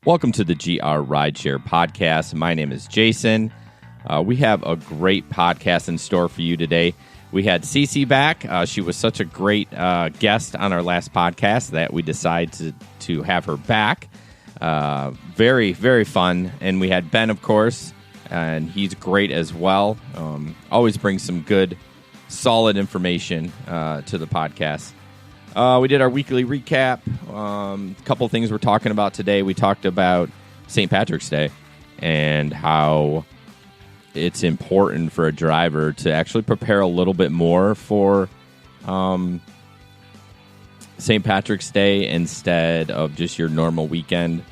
Welcome to the GR Rideshare Podcast. My name is Jason. We have a great podcast in store for you today. We had Cece back. She was such a great guest on our last podcast that we decided to have her back. Very, very fun. And we had Ben, of course, and he's great as well. Always brings some good, solid information to the podcast. We did our weekly recap. A couple of things we're talking about today. We talked about St. Patrick's Day and how it's important for a driver to actually prepare a little bit more for St. Patrick's Day instead of just your normal weekend.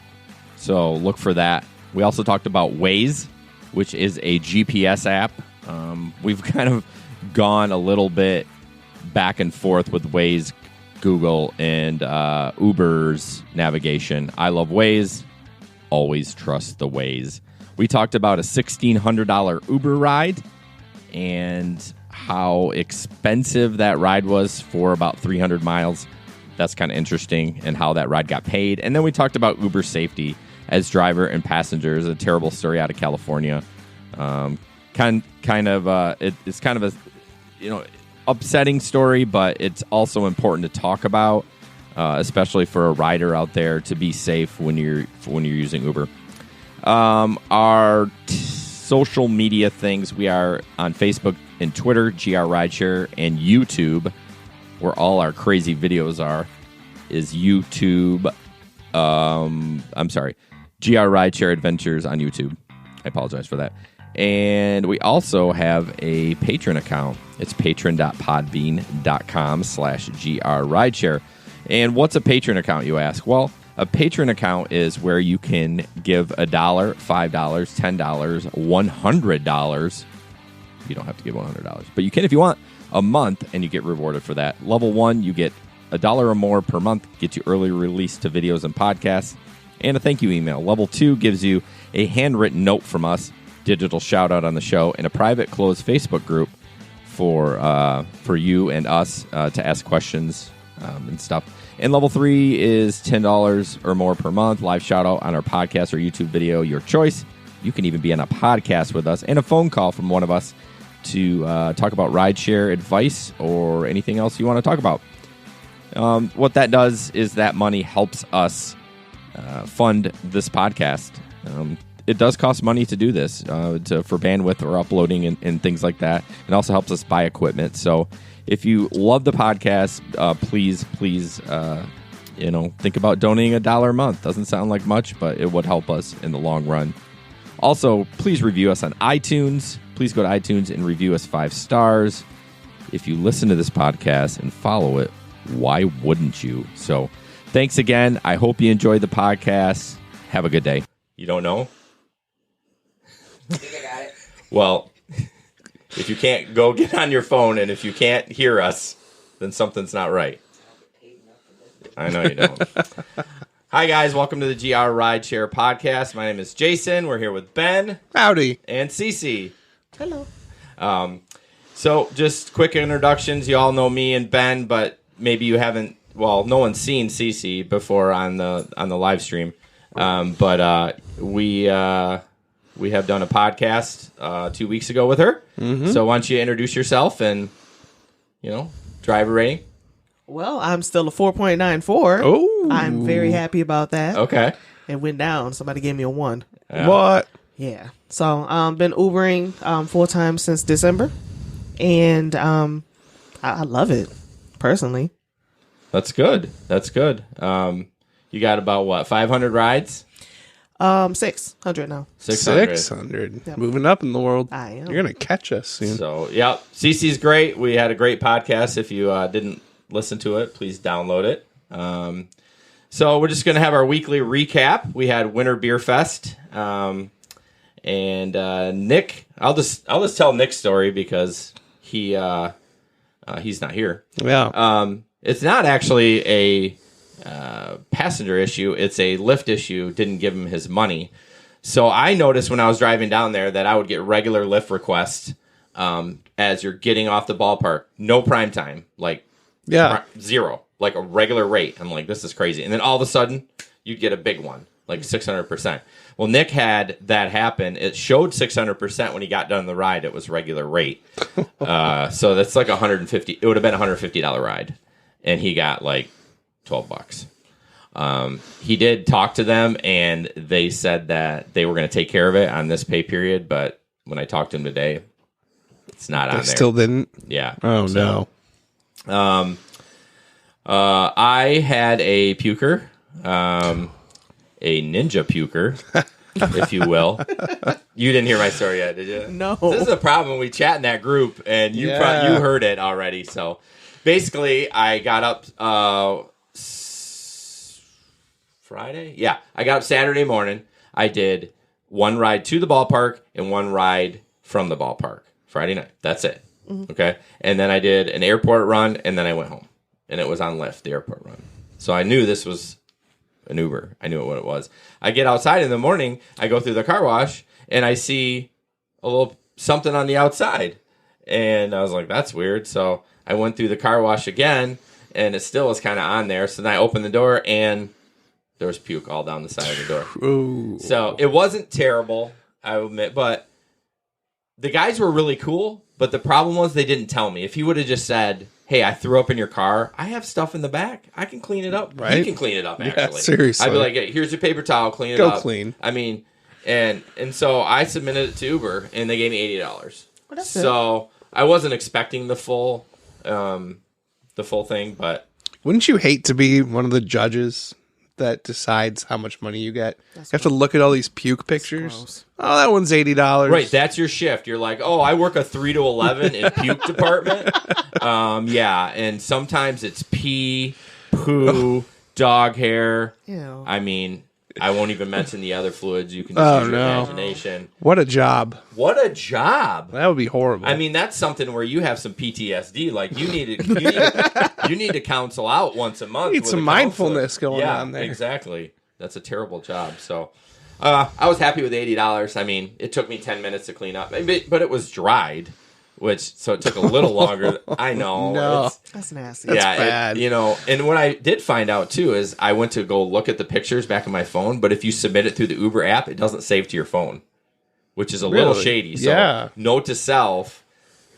So look for that. We also talked about Waze, which is a GPS app. We've kind of gone a little bit back and forth with Waze, Google, and Uber's navigation. I love Waze. Always trust the Waze. We talked about a $1,600 Uber ride and how expensive that ride was for about 300 miles. That's kind of interesting, and how that ride got paid. And then we talked about Uber safety as driver and passengers. A terrible story out of California. It's kind of a upsetting story, but it's also important to talk about, especially for a rider out there, to be safe when you're using Uber. Our social media things, we are on Facebook and Twitter, GR Rideshare, and YouTube, where all our crazy videos is YouTube. GR Rideshare Adventures on YouTube. I apologize for that. And we also have a Patreon account. It's patron.podbean.com/GRRideshare. And what's a Patreon account, you ask? Well, a Patreon account is where you can give $1, $5, $10, $100. You don't have to give $100, but you can if you want, a month, and you get rewarded for that. Level 1, you get $1 or more per month, gets you early release to videos and podcasts, and a thank you email. Level 2 gives you a handwritten note from us, digital shout out on the show, and a private closed Facebook group for you and us to ask questions and stuff. And level 3 is $10 or more per month, live shout out on our podcast or YouTube video, your choice. You can even be on a podcast with us and a phone call from one of us to talk about rideshare advice or anything else you want to talk about. What that does is that money helps us fund this podcast. It does cost money to do this, for bandwidth or uploading and things like that. It also helps us buy equipment. So if you love the podcast, please, think about donating $1 a month. Doesn't sound like much, but it would help us in the long run. Also, please review us on iTunes. Please go to iTunes and review us 5 stars. If you listen to this podcast and follow it, why wouldn't you? So thanks again. I hope you enjoyed the podcast. Have a good day. You don't know? I think I got it. Well, if you can't, go get on your phone, and if you can't hear us, then something's not right. I know you don't. Hi, guys. Welcome to the GR Rideshare Podcast. My name is Jason. We're here with Ben. Howdy. And Cece. Hello. So just quick introductions. You all know me and Ben, but maybe you haven't, no one's seen Cece before on the live stream. But we have done a podcast 2 weeks ago with her. Mm-hmm. So why don't you introduce yourself and, driver rating? Well, I'm still a 4.94. Oh. I'm very happy about that. Okay. It went down. Somebody gave me a 1. Yeah. What? Yeah. So, been Ubering full time since December. And I love it, personally. That's good. You got about, 500 rides? 600 now. 600. Yep. Moving up in the world. I am. You're going to catch us soon. So, yeah. Cece's great. We had a great podcast. If you didn't listen to it, please download it. So we're just going to have our weekly recap. We had Winter Beer Fest. And Nick, I'll just tell Nick's story because he's not here. Yeah. It's not actually a passenger issue. It's a Lyft issue. Didn't give him his money. So I noticed when I was driving down there that I would get regular Lyft requests as you're getting off the ballpark. No prime time. Zero. Like a regular rate. I'm like, this is crazy. And then all of a sudden, you'd get a big one. like 600%. Well, Nick had that happen. It showed 600% when he got done the ride. It was regular rate. So that's like $150. It would have been a $150 ride, and he got like $12. He did talk to them, and they said that they were going to take care of it on this pay period. But when I talked to him today, it's not on there. Still didn't. Yeah. Oh no. I had a puker, a ninja puker, if you will. You didn't hear my story yet, did you? No. This is the problem when we chat in that group, and you you heard it already. So basically, I got up Friday. Yeah, I got up Saturday morning. I did one ride to the ballpark and one ride from the ballpark. Friday night. That's it. Mm-hmm. Okay, and then I did an airport run, and then I went home. And it was on Lyft, the airport run. So I knew this was an Uber. I knew what it was. I get outside in the morning. I go through the car wash, and I see a little something on the outside. And I was like, that's weird. So I went through the car wash again, and it still was kind of on there. So then I opened the door, and there was puke all down the side of the door. Ooh. So it wasn't terrible, I will admit. But the guys were really cool. But the problem was they didn't tell me. If he would have just said, hey, I threw up in your car. I have stuff in the back. I can clean it up. Right? He can clean it up, actually. Yeah, seriously. I'd be like, hey, here's your paper towel. Clean it Go up. clean. I mean, and so I submitted it to Uber, and they gave me $80. Well, so I wasn't expecting the full thing, but Wouldn't you hate to be one of the judges that decides how much money you get? You have to look at all these puke pictures. gross. Oh, that one's $80. right, that's your shift. You're like, oh, I work a 3 to 11 in puke department. Yeah, and sometimes it's pee, poo, dog hair. Ew. I mean, I won't even mention the other fluids. You can just use your imagination. What a job. What a job. That would be horrible. I mean, that's something where you have some PTSD. Like, you need to counsel out once a month. Need with some a mindfulness counselor. going on there. Exactly. That's a terrible job. So, I was happy with $80. I mean, it took me 10 minutes to clean up, but it was dried, so it took a little longer. I know. No. That's nasty. That's bad. And what I did find out too is I went to go look at the pictures back on my phone, but if you submit it through the Uber app, it doesn't save to your phone, which is a little shady. So note to self,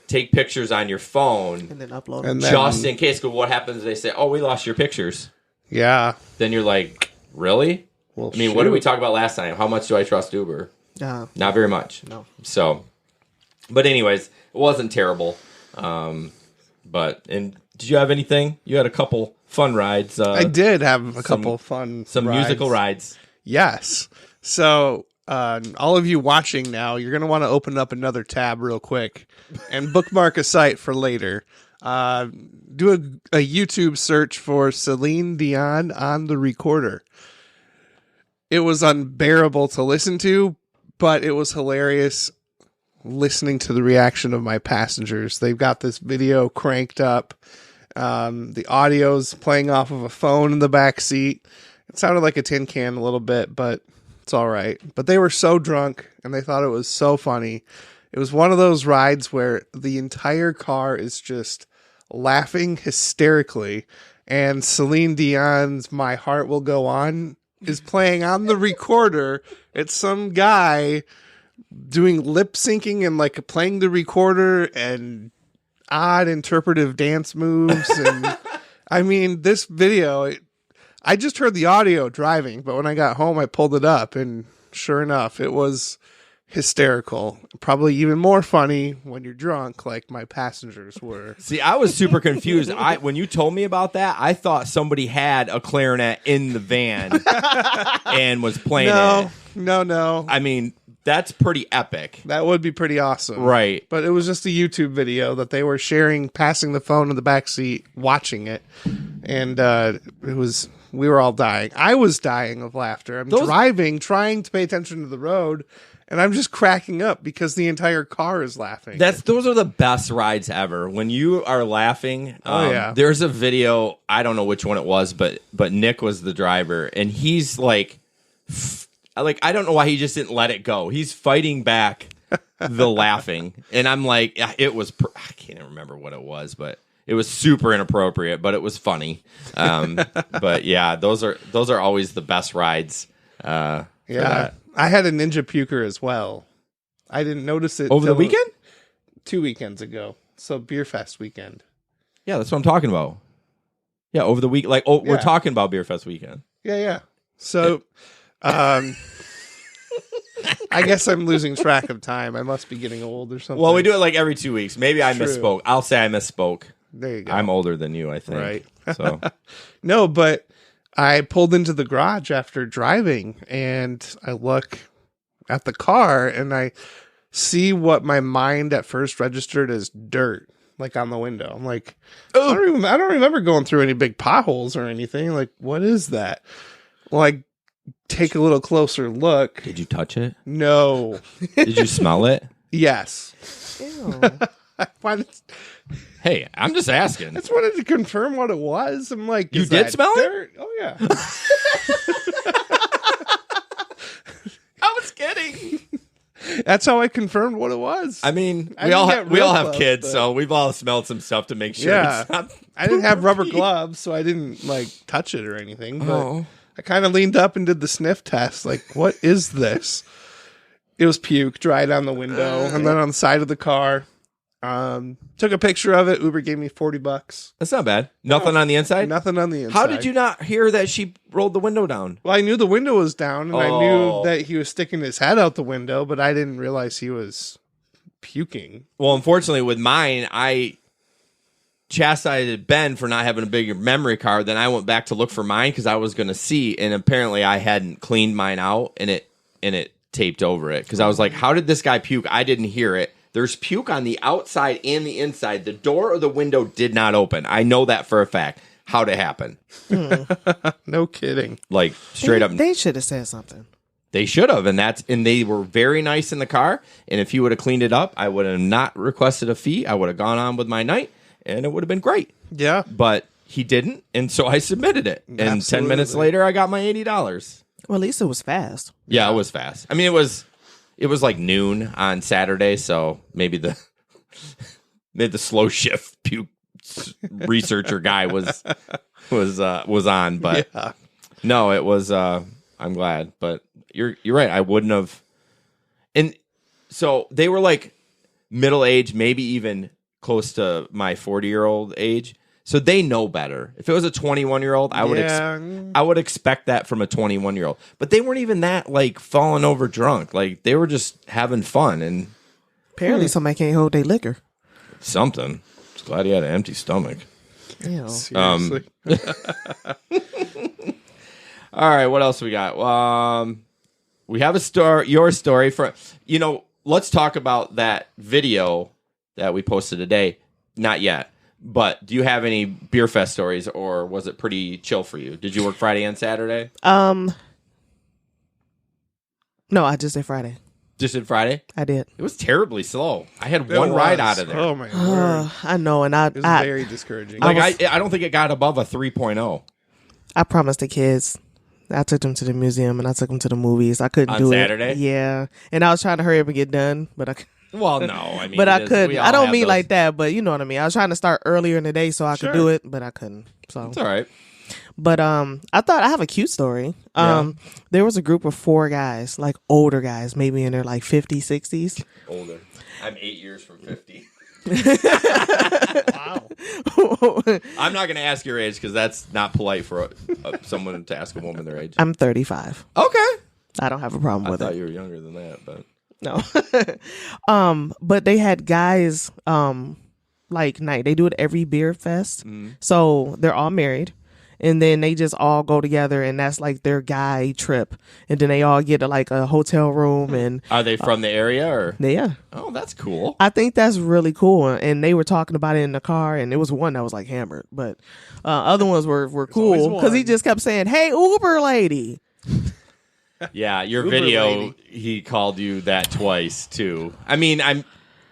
take pictures on your phone And then upload And it. then- just in case. Because what happens is they say, oh, we lost your pictures. Yeah. Then you're like, really? Well, I mean, what did we talk about last time? How much do I trust Uber? Not very much. No. So, but anyways, it wasn't terrible. And did you have anything? You had a couple fun rides. I did have a couple fun musical rides. Yes. So, all of you watching now, you're going to want to open up another tab real quick and bookmark a site for later. Do a YouTube search for Celine Dion on the Recorder. It was unbearable to listen to, but it was hilarious listening to the reaction of my passengers. They've got this video cranked up. The audio's playing off of a phone in the back seat. It sounded like a tin can a little bit, but it's all right. But they were so drunk, and they thought it was so funny. It was one of those rides where the entire car is just laughing hysterically, and Celine Dion's My Heart Will Go On is playing on the recorder. It's some guy doing lip syncing and like playing the recorder and odd interpretive dance moves. And I mean, this video, I just heard the audio driving, but when I got home, I pulled it up, and sure enough, it was hysterical. Probably even more funny when you're drunk, like my passengers were. See, I was super confused. When you told me about that, I thought somebody had a clarinet in the van and was playing it. No. I mean, that's pretty epic. That would be pretty awesome. Right. But it was just a YouTube video that they were sharing, passing the phone in the back seat, watching it. And we were all dying. I was dying of laughter. I'm driving, trying to pay attention to the road, and I'm just cracking up because the entire car is laughing. Those are the best rides ever. When you are laughing, yeah. There's a video, I don't know which one it was, but Nick was the driver, and he's like, I don't know why he just didn't let it go. He's fighting back the laughing, and I'm like, it was, I can't even remember what it was, but it was super inappropriate, but it was funny. But yeah, those are always the best rides. Yeah, that. I had a ninja puker as well. I didn't notice it Over the till weekend? 2 weekends ago. So Beer Fest weekend. Yeah, that's what I'm talking about. Yeah, over the week. Like, we're Yeah. talking about Beer Fest weekend. Yeah. So, I guess I'm losing track of time. I must be getting old or something. Well, we do it like every 2 weeks. Maybe I True. misspoke. I'll say I misspoke. There you go. I'm older than you, I think. Right. So No, but I pulled into the garage after driving, and I look at the car, and I see what my mind at first registered as dirt, like on the window. I'm like, I don't remember going through any big potholes or anything. Like, what is that? Well, I take a little closer look. did you touch it? No. Did you smell it? Yes. Ew. Hey, I'm just asking. I just wanted to confirm what it was. I'm like, You is did that smell it? dirt? Oh, yeah. I was kidding. That's how I confirmed what it was. I mean, I we all didn't get we all real have close, kids, but- so we've all smelled some stuff to make sure Yeah. it's not. I didn't have rubber gloves, so I didn't like touch it or anything. But Oh. I kind of leaned up and did the sniff test. Like, what is this? It was puke dried on the window and then on the side of the car. Took a picture of it. Uber gave me $40. That's not bad. Nothing on the inside. Nothing on the inside. How did you not hear that she rolled the window down? Well, I knew the window was down, and I Oh. knew that he was sticking his head out the window, but I didn't realize he was puking. Well, unfortunately, with mine, I chastised Ben for not having a bigger memory card. Then I went back to look for mine because I was going to see, and apparently I hadn't cleaned mine out, and it taped over it because I was like, "How did this guy puke?" I didn't hear it. There's puke on the outside and the inside. The door or the window did not open. I know that for a fact. How'd it happen? No kidding. Like straight up, They should have said something. they should have, and they were very nice in the car. And if he would have cleaned it up, I would have not requested a fee. I would have gone on with my night, and it would have been great. Yeah. But he didn't, and so I submitted it. And 10 Absolutely. minutes later, I got my $80. Well, at least it was fast. Yeah, it was fast. I mean, it was like noon on Saturday, so maybe the slow shift puke researcher guy was on, but Yeah. no, it was. I'm glad, but you're right. I wouldn't have. And so they were like middle age, maybe even close to my 40-year-old age. So they know better. If it was a 21-year-old, I would expect that from a 21-year-old. But they weren't even that like falling over drunk. Like they were just having fun and Apparently, somebody can't hold their liquor. something. Just glad he had an empty stomach. You know. Seriously. All right, what else we got? We have a story. Your story for Let's talk about that video that we posted today. Not yet. But do you have any beer fest stories, or was it pretty chill for you? Did you work Friday and Saturday? No, I just did Friday. Just did Friday? I did. It was terribly slow. I had It one ride was. out of there. Oh, my word. I know, and It was very discouraging. Like I don't think it got above a 3.0 I promised the kids. I took them to the museum and I took them to the movies. I couldn't On do Saturday? it. Yeah, and I was trying to hurry up and get done, but I. Well, no, I mean, But I it is- couldn't. we all I don't have mean those. like that, but you know what I mean. I was trying to start earlier in the day so I Sure. could do it, but I couldn't. So, It's all right. but I thought I have a cute story. Yeah. There was a group of 4 guys, like older guys, maybe in their like 50s, 60s. Older. I'm 8 years from 50. Wow. I'm not going to ask your age because that's not polite for someone to ask a woman their age. I'm 35. Okay. I don't have a problem I with thought it. you were younger than that, but No. But they had guys like night. They do it every beer fest. So they're all married. And then they just all go together and that's like their guy trip. And then they all get like a hotel room and are they from the area or? yeah. Oh, that's cool. I think that's really cool. And they were talking about it in the car and it was one that was like hammered. But other ones were cool always because he one. just kept saying, "Hey, Uber lady." Yeah, your Uber video, lady. he called you that twice too. I mean,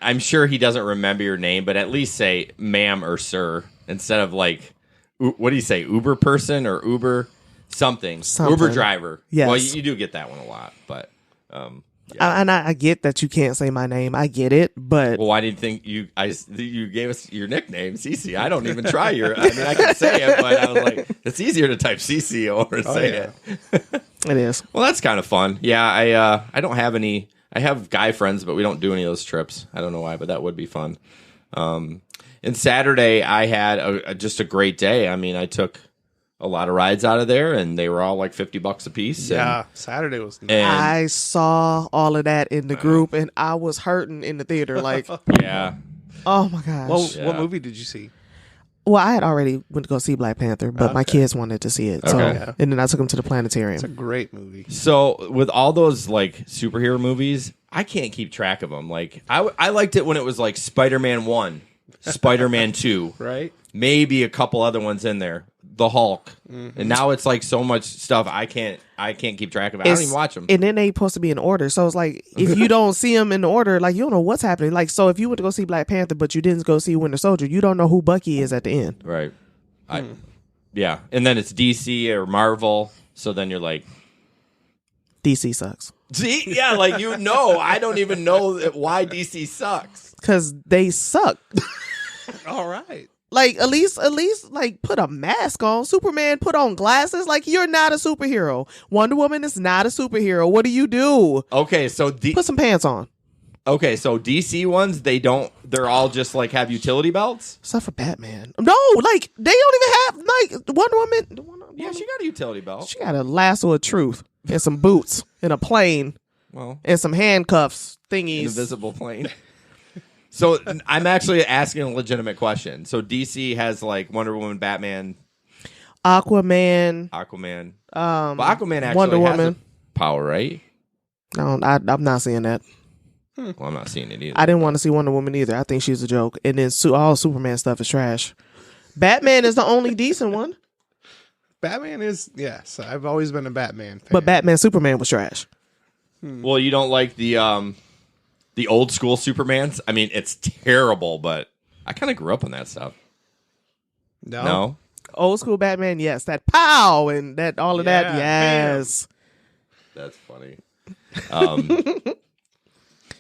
I'm sure he doesn't remember your name, but at least say ma'am or sir instead of like, what do you say, Uber person or Uber something. Uber driver. Yes. Well, you do get that one a lot, but I get that you can't say my name. I get it, but well, why did you think you gave us your nickname, Cece? I don't even try your. I mean, I can say it, but I was like, it's easier to type Cece or say yeah. it. It is. Well, that's kind of fun. Yeah, I don't have any. I have guy friends, but we don't do any of those trips. I don't know why, but that would be fun. And Saturday, I had just a great day. I mean, I took a lot of rides out of there, and they were all like $50 a piece. Yeah, Saturday was nice. And I saw all of that in the group, and I was hurting in the theater. Like, yeah. oh my gosh. Well, Yeah. what movie did you see? Well, I had already went to go see Black Panther, but my kids wanted to see it. So, Okay. and then I took them to the planetarium. It's a great movie. So with all those like superhero movies, I can't keep track of them. Like I liked it when it was like Spider-Man 1, Spider-Man 2, Right? maybe a couple other ones in there. The Hulk, and now it's like so much stuff I can't keep track of it. I don't even watch them. And then they supposed to be in order. So it's like, if you don't see them in order, like, you don't know what's happening. Like, so if you went to go see Black Panther, but you didn't go see Winter Soldier, you don't know who Bucky is at the end. Right. Yeah, and then it's DC or Marvel. So then you're like, DC sucks. see, yeah, like I don't even know why DC sucks. Because they suck. All right. Like, at least, like, put a mask on. Superman put on glasses. Like, you're not a superhero. Wonder Woman is not a superhero. What do you do? Okay, so Put some pants on. so DC ones, they're all just like have utility belts. Except for Batman. No, like, they don't even have, like, Wonder Woman. Yeah, she got a utility belt. She got a lasso of truth and some boots and a plane Well, and some handcuffs an thingies. invisible plane. So I'm actually asking a legitimate question. So DC has like Wonder Woman, Batman, Aquaman. Aquaman. But Aquaman actually Wonder has Woman. a power, right? No, I'm not seeing that. Well, I'm not seeing it either. I didn't want to see Wonder Woman either. I think she's a joke. And then all Superman stuff is trash. Batman is the only decent one. Batman is, yes. I've always been a Batman fan. But Batman Superman was trash. Well, you don't like the old school Supermans? I mean, it's terrible, but I kind of grew up on that stuff. No? Old school Batman, yes. That pow and that all of that, Yeah, yes. That's funny.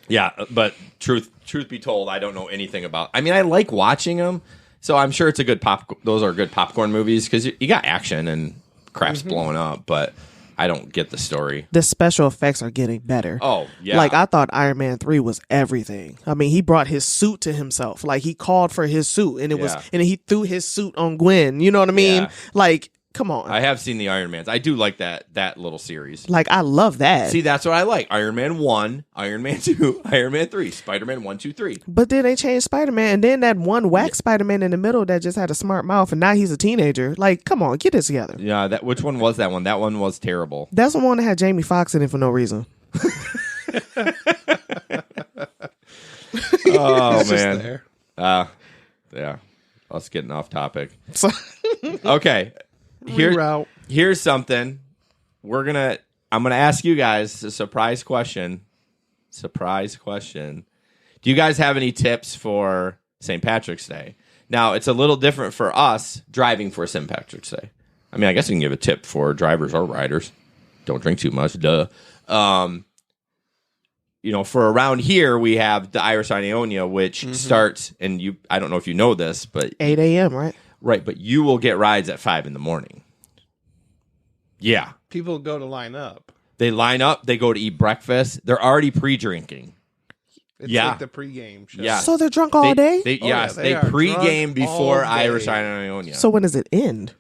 Yeah, but truth be told, I don't know anything about. I mean, I like watching them, so I'm sure it's a good those are good popcorn movies because you got action and crap's blowing up, but I don't get the story. The special effects are getting better. Oh, yeah. Like, I thought Iron Man 3 was everything. I mean, he brought his suit to himself. Like, he called for his suit, and and he threw his suit on Gwen. You know what I mean? Yeah. Like, come on. I have seen the Iron Mans. I do like that little series. Like, I love that. See, that's what I like. Iron Man 1, Iron Man 2, Iron Man 3, Spider-Man 1, 2, 3. But then they changed Spider-Man, and then that one whack Spider-Man in the middle that just had a smart mouth, and now he's a teenager. Like, come on, get this together. Yeah, which one was that one? That one was terrible. That's the one that had Jamie Foxx in it for no reason. Oh, It's just man. there. Yeah. Us getting off topic. So, Okay. Reroute. Here's something. I'm gonna ask you guys a surprise question. Do you guys have any tips for St. Patrick's Day? Now, it's a little different for us driving for St. Patrick's Day. I mean, I guess we can give a tip for drivers or riders. Don't drink too much, duh. For around here, we have the Irish Ionia, which starts, and I don't know if you know this, but 8 a.m., right? right, but you will get rides at 5 in the morning. Yeah. People go to line up. They line up, they go to eat breakfast. They're already pre-drinking. It's Yeah. like the pregame show. Yeah. So they're drunk all day? Yes, they they are pre-game drunk before all day. Irish Ionia. So when does it end?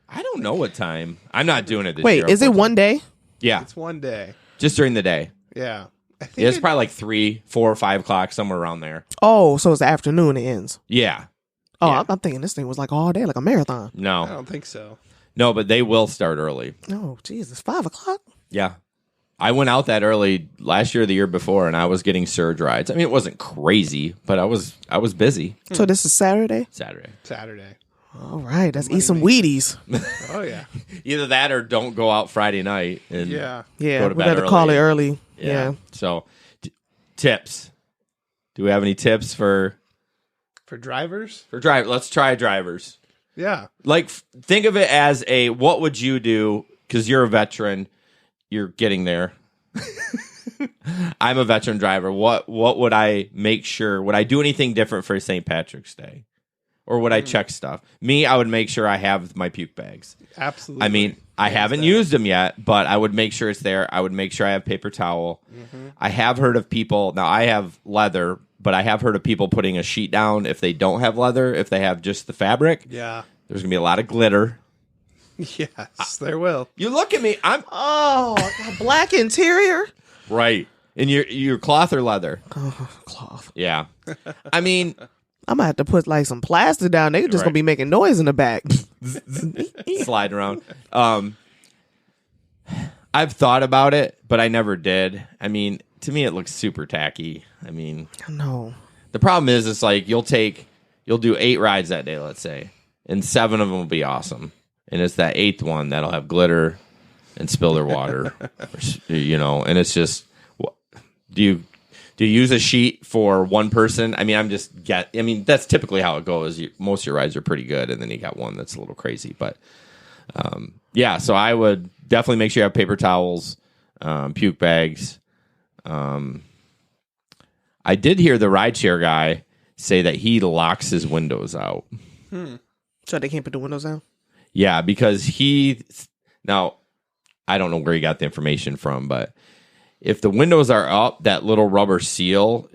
I don't know what time. I'm not doing it this Wait, year. is it one day? Yeah, It's one day. just during the day. Yeah. I think Yeah, it's probably like 3, 4, or 5 o'clock, somewhere around there. Oh, so it's the afternoon it ends. Yeah. Oh, Yeah. I'm thinking this thing was like all day, like a marathon. I No. don't think so. No, but they will start early. Oh, Jesus, 5 o'clock? Yeah. I went out that early last year or the year before, and I was getting surge rides. I mean, it wasn't crazy, but I was busy. So this is Saturday? Saturday. Saturday. All right, let's eat some Wheaties. Oh, yeah. Either that or don't go out Friday night. And Yeah. Yeah, Go to we bed got to early. call it early. Yeah. So, tips. Do we have any tips for For drivers? drive? Let's try drivers. Yeah. Like, think of it as what would you do? Because you're a veteran. You're getting there. I'm a veteran driver. What would I make sure? Would I do anything different for St. Patrick's Day? or would I check stuff? Me, I would make sure I have my puke bags. Absolutely. I mean, I haven't used them yet, but I would make sure it's there. I would make sure I have paper towel. I have heard of people, now I have leather, but I have heard of people putting a sheet down if they don't have leather, if they have just the fabric. Yeah. There's going to be a lot of glitter. Yes, there will. You look at me, I'm... Oh, a black interior. Right. And your cloth or leather? Oh, cloth. Yeah. I mean... I'm gonna have to put like some plastic down. They're just gonna be making noise in the back. Sliding around. I've thought about it, but I never did. I mean, to me, it looks super tacky. I mean, No. the problem is, it's like you'll do 8 rides that day, let's say, and 7 of them will be awesome, and it's that 8th one that'll have glitter and spill their water, and it's just, do you use a sheet for one person? I mean, that's typically how it goes. Most of your rides are pretty good, and then you got one that's a little crazy. But yeah, so I would definitely make sure you have paper towels, puke bags. I did hear the rideshare guy say that he locks his windows out. So they can't put the windows down? Yeah, because now I don't know where he got the information from, but if the windows are up, that little rubber seal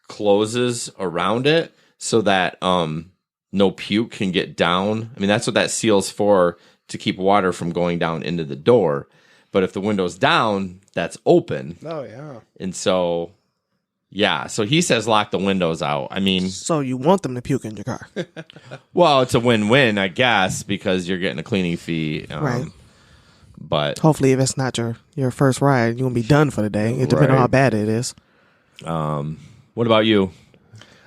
closes around it so that no puke can get down. I mean, that's what that seal's for, to keep water from going down into the door. But if the window's down, that's open. Oh, yeah. And so, yeah. So he says lock the windows out. I mean... So you want them to puke in your car. Well, it's a win-win, I guess, because you're getting a cleaning fee. Right. But hopefully, if it's not your first ride, you're going to be done for the day. It depends on how bad it is. What about you?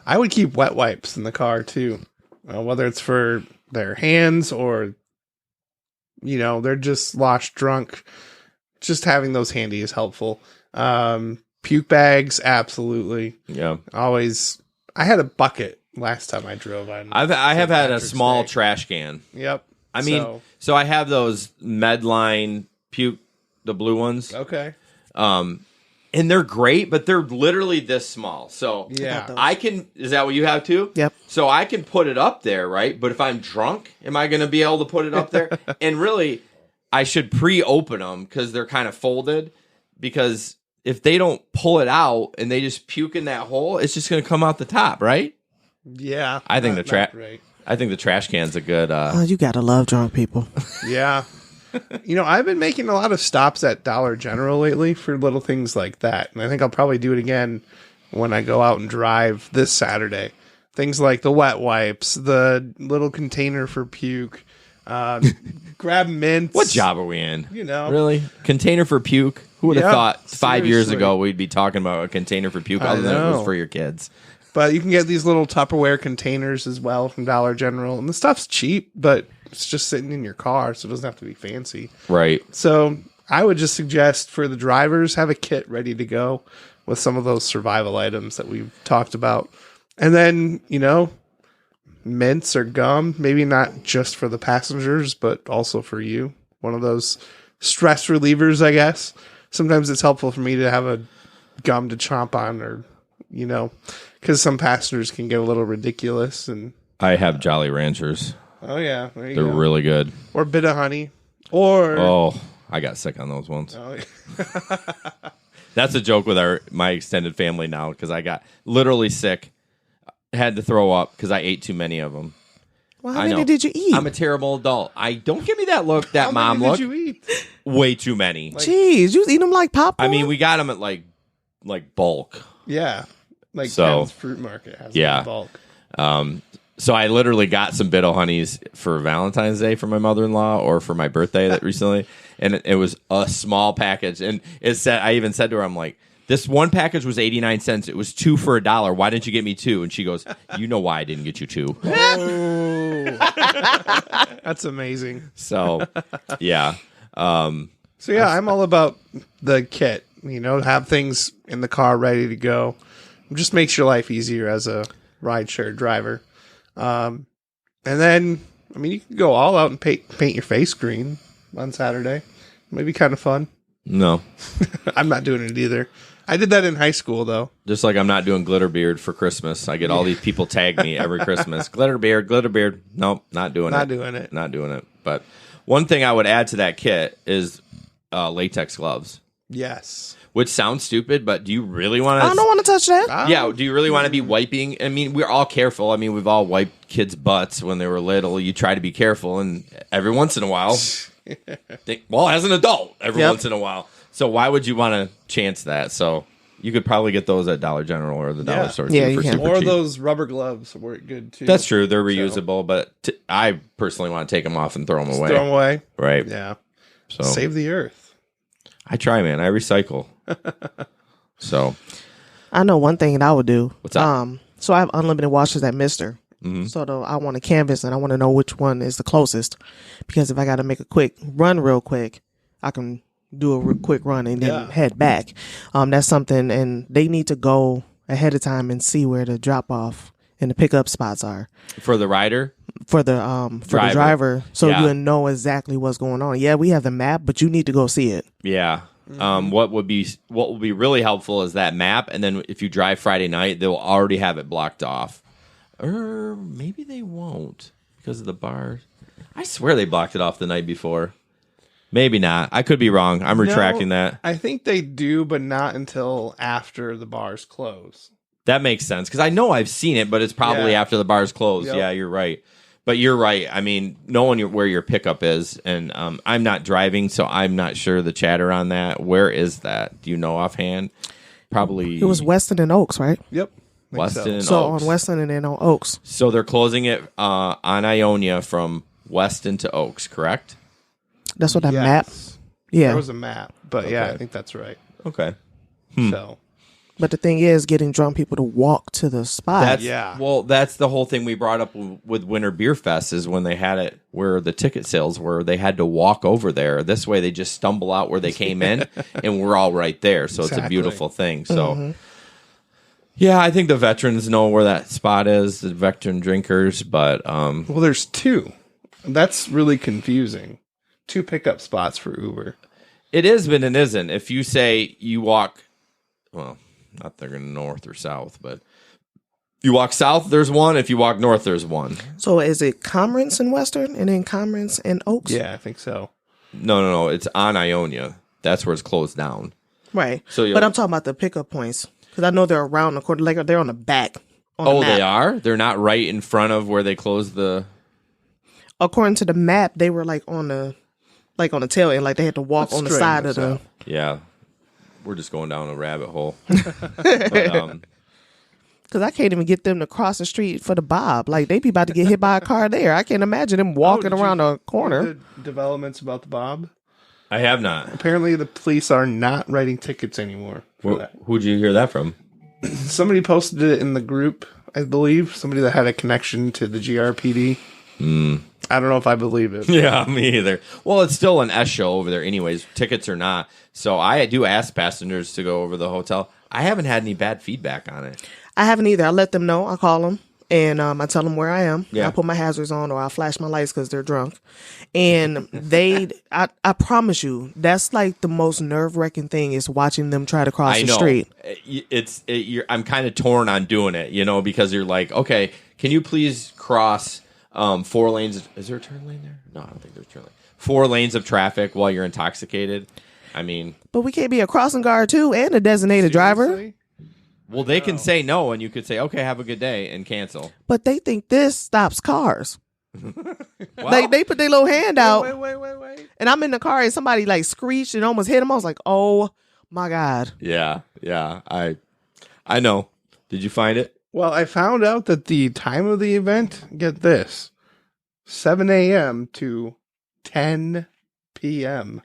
I would keep wet wipes in the car, too. Whether it's for their hands or, they're just lost drunk. Just having those handy is helpful. Puke bags, absolutely. Yeah. Always. I had a bucket last time I drove on. I have had a small trash can. Yep. I mean, so I have those Medline puke, the blue ones. Okay. And they're great, but they're literally this small. So yeah, I can. Is that what you have too? Yep. So I can put it up there, right? But if I'm drunk, am I going to be able to put it up there? And really, I should pre-open them because they're kind of folded. Because if they don't pull it out and they just puke in that hole, it's just going to come out the top, right? Yeah. I think right. I think the trash can's a good... Oh, you gotta love drunk people. Yeah. I've been making a lot of stops at Dollar General lately for little things like that. And I think I'll probably do it again when I go out and drive this Saturday. Things like the wet wipes, the little container for puke, grab mints. What job are we in? Really? Container for puke? Who would have thought 5 years seriously. ago we'd be talking about a container for puke other than it was for your kids? But you can get these little Tupperware containers as well from Dollar General. And the stuff's cheap, but it's just sitting in your car, so it doesn't have to be fancy. Right. So I would just suggest for the drivers, have a kit ready to go with some of those survival items that we've talked about. And then, mints or gum, maybe not just for the passengers, but also for you. One of those stress relievers, I guess. Sometimes it's helpful for me to have a gum to chomp on or, because some passengers can get a little ridiculous. And I have Jolly Ranchers. oh, yeah. There you They're go. really good. Or bit of honey. Or... Oh, I got sick on those ones. Oh, yeah. That's a joke with my extended family now because I got literally sick. Had to throw up because I ate too many of them. Well, how many did you eat? I'm a terrible adult. Don't give me that look, that How mom many look. did you eat? Way too many. Jeez, you was eating them like popcorn? I mean, we got them at like bulk. Yeah. Like So- Ken's Fruit Market has Yeah. them in bulk. So I literally got some Bitto Honeys for Valentine's Day for my mother-in-law or for my birthday that recently. And it was a small package. And I even said to her, I'm like, this one package was 89 cents. It was 2 for $1. Why didn't you get me 2? And she goes, you know why I didn't get you 2. Oh. That's amazing. So, yeah. So yeah, I'm all about the kit. Have things in the car ready to go. Just makes your life easier as a rideshare driver. And then, you can go all out and paint your face green on Saturday. Maybe kind of fun. No. I'm not doing it either. I did that in high school, though. Just like I'm not doing glitter beard for Christmas. I get all these people tag me every Christmas. Glitter beard, glitter beard. Nope, not doing it. Not doing it. Not doing it. But one thing I would add to that kit is latex gloves. Yes. Which sounds stupid, but do you really want to? I don't want to touch that. Yeah, do you really want to be wiping? I mean, we're all careful. I mean, we've all wiped kids' butts when they were little. You try to be careful, and every once in a while, as an adult, every once in a while. So why would you want to chance that? So you could probably get those at Dollar General or the Dollar Store Yeah, too, you for can. super Or cheap. those rubber gloves work good, too. That's true. They're reusable, but I personally want to take them off and throw them away. Throw them away. Right. Yeah. So Save the earth. I try, man. I recycle. So I know one thing that I would do. What's up? So I have unlimited washers at Mister. Mm-hmm. So I want to canvas and I want to know which one is the closest, because if I got to make a quick run real quick, I can do a quick run and then head back. That's something, and they need to go ahead of time and see where the drop off and the pickup spots are for the rider, for the driver, so Yeah. you know exactly what's going on. Yeah, we have the map, but you need to go see it. yeah. What will be really helpful is that map, and then if you drive Friday night, they'll already have it blocked off, or maybe they won't because of the bars. I swear they blocked it off the night before. Maybe not. I could be wrong. I'm retracting that. I think they do, but not until after the bars close. That makes sense because I know I've seen it, but it's probably after the bars close. Yep. Yeah, you're right. But you're right. I mean, knowing where your pickup is, and I'm not driving, so I'm not sure the chatter on that. Where is that? Do you know offhand? Probably. It was Weston and Oaks, right? Yep. Weston and So Oaks. on Weston and then on Oaks. So they're closing it on Ionia from Weston to Oaks, correct? That's what that Yes. map. Yeah. There was a map, but yeah, Okay. I think that's right. Okay. So But the thing is, getting drunk people to walk to the spot. That's the whole thing we brought up with Winter Beer Fest is when they had it where the ticket sales were, they had to walk over there. This way they just stumble out where they came in and we're all right there. So it's a Exactly. beautiful thing. So yeah, I think the veterans know where that spot is, the veteran drinkers, but well, there's two. That's really confusing. 2 pickup spots for Uber. it is, but it isn't. If you say you walk, well, not they're going north or south, but you walk south, there's one. If you walk north, there's one. So is it Commerce and Western and then Commerce and Oaks? Yeah, I think so. No. It's on Ionia. That's where it's closed down. Right. So but I'm talking about the pickup points, because I know they're around the corner, like they're on the back. On the Oh, map. they are? They're not right in front of where they closed the... According to the map, they were like on the tail end, like they had to walk on the side of the. Yeah. We're just going down a rabbit hole. But, Because I can't even get them to cross the street for the Bob. Like they be about to get hit by a car there. I can't imagine them walking around a corner. The developments about the Bob. I have not. Apparently, the police are not writing tickets anymore for that. Who'd you hear that from? Somebody posted it in the group, I believe. Somebody that had a connection to the GRPD. I don't know if I believe it. Yeah, me either. Well, it's still an S show over there anyways, tickets or not. So I do ask passengers to go over the hotel. I haven't had any bad feedback on it. I haven't either. I let them know. I call them and I tell them where I am. Yeah. I put my hazards on or I flash my lights because they're drunk. And I promise you, that's like the most nerve wracking thing is watching them try to cross I the know. street. I'm kind of torn on doing it, because you're like, okay, can you please cross 4 lanes? Is there a turn lane there? No, I don't think there's a turn lane. 4 lanes of traffic while you're intoxicated. I mean, But we can't be a crossing guard too and a designated driver. Seriously? well, they can say no, and you could say, okay, have a good day, and cancel. But they think this stops cars. Well, They put their little hand out, Wait. and I'm in the car, and somebody like screeched and almost hit him. I was like, "Oh my god!" yeah, I know. Did you find it? Well, I found out that the time of the event, get this, 7 a.m. to 10 p.m.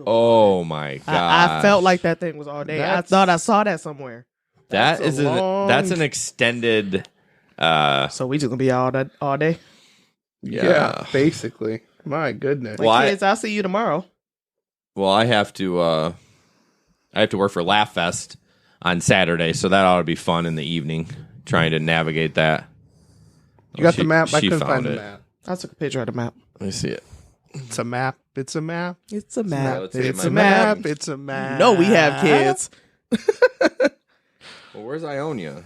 Oh my god! I felt like that thing was all day. I That's- thought I saw that somewhere. That's That's an extended. So we just gonna be out all day. Yeah. Basically. My goodness. Well, I- Kids, I'll see you tomorrow. Well, I have to work for Laugh Fest on Saturday, so that ought to be fun in the evening. Trying to navigate that. You got the map? I she couldn't found find the it. map. I took a picture of the map. Let me see it. It's a map. It's a map. It's a map. let's see It's my a map. map. It's a map. No, we have kids. Well, where's Ionia?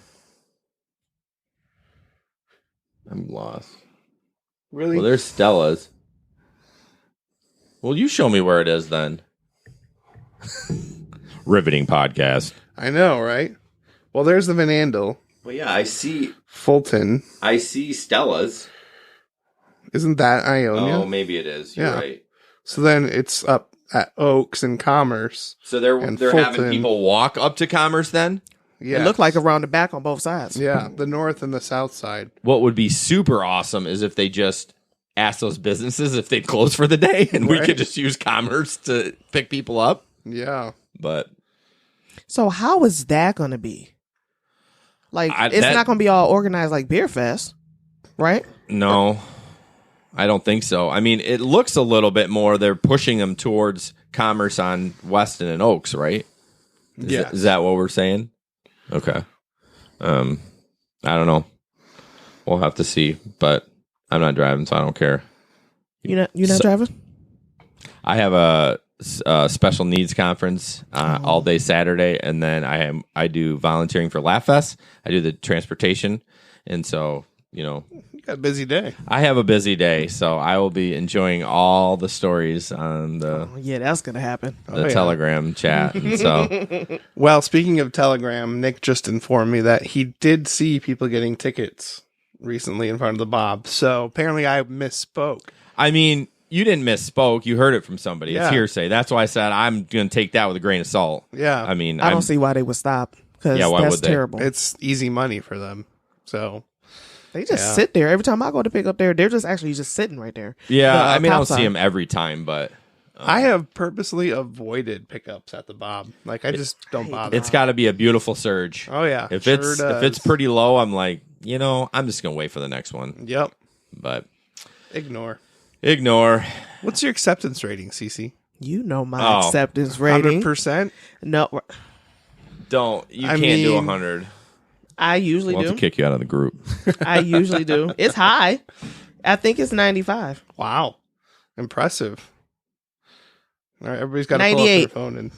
I'm lost. Really? Well, there's Stella's. Well, you show me where it is then. Riveting podcast. I know, right? Well, there's the Van Andel. Well, yeah, I see Fulton. I see Stella's. Isn't that Ionia? Oh, maybe it is. You're Yeah. right. So then it's up at Oaks and Commerce. So they're And having Fulton. people walk up to Commerce then? Yeah. It looked like around the back on both sides. Yeah, the north and the south side. What would be super awesome is if they just asked those businesses if they'd close for the day and we Right. could just use Commerce to pick people up. Yeah. But So how is that going to be? Like, it's not going to be all organized like Beer Fest, right? no, I don't think so. I mean, it looks a little bit more. They're pushing them towards Commerce on Weston and Oaks, right? Yes. Is that what we're saying? Okay. I don't know. We'll have to see, but I'm not driving, so I don't care. You're not driving? I have a special needs conference all day Saturday, and then I do volunteering for Laugh Fest. I do the transportation, and so You got a busy day. I have a busy day, so I will be enjoying all the stories on the Yeah, that's going to happen. yeah. Telegram chat. And so Well, speaking of Telegram, Nick just informed me that he did see people getting tickets recently in front of the Bob. So apparently I misspoke. I mean, you didn't misspoke. You heard it from somebody. Yeah. It's hearsay. That's why I said I'm going to take that with a grain of salt. Yeah. I mean, I don't see why they would stop because Yeah, why that's would they? terrible. It's easy money for them. So They just Yeah. sit there. Every time I go to pick up there, they're just actually just sitting right there. Yeah, The, I mean, I cop don't see sign. him every time, but I have purposely avoided pickups at the Bob. Like I just don't bother. it's got to be a beautiful surge. Oh yeah. If sure it's does. pretty low, I'm like, I'm just gonna wait for the next one. Yep. But Ignore. What's your acceptance rating, Cece? You know my Oh. acceptance rating. 100%? No, don't you I can't do mean- 100. I usually We'll have do. to kick you out of the group. I usually do. It's high. I think it's 95. Wow. Impressive. All right, everybody's got to pull up 98. their phone and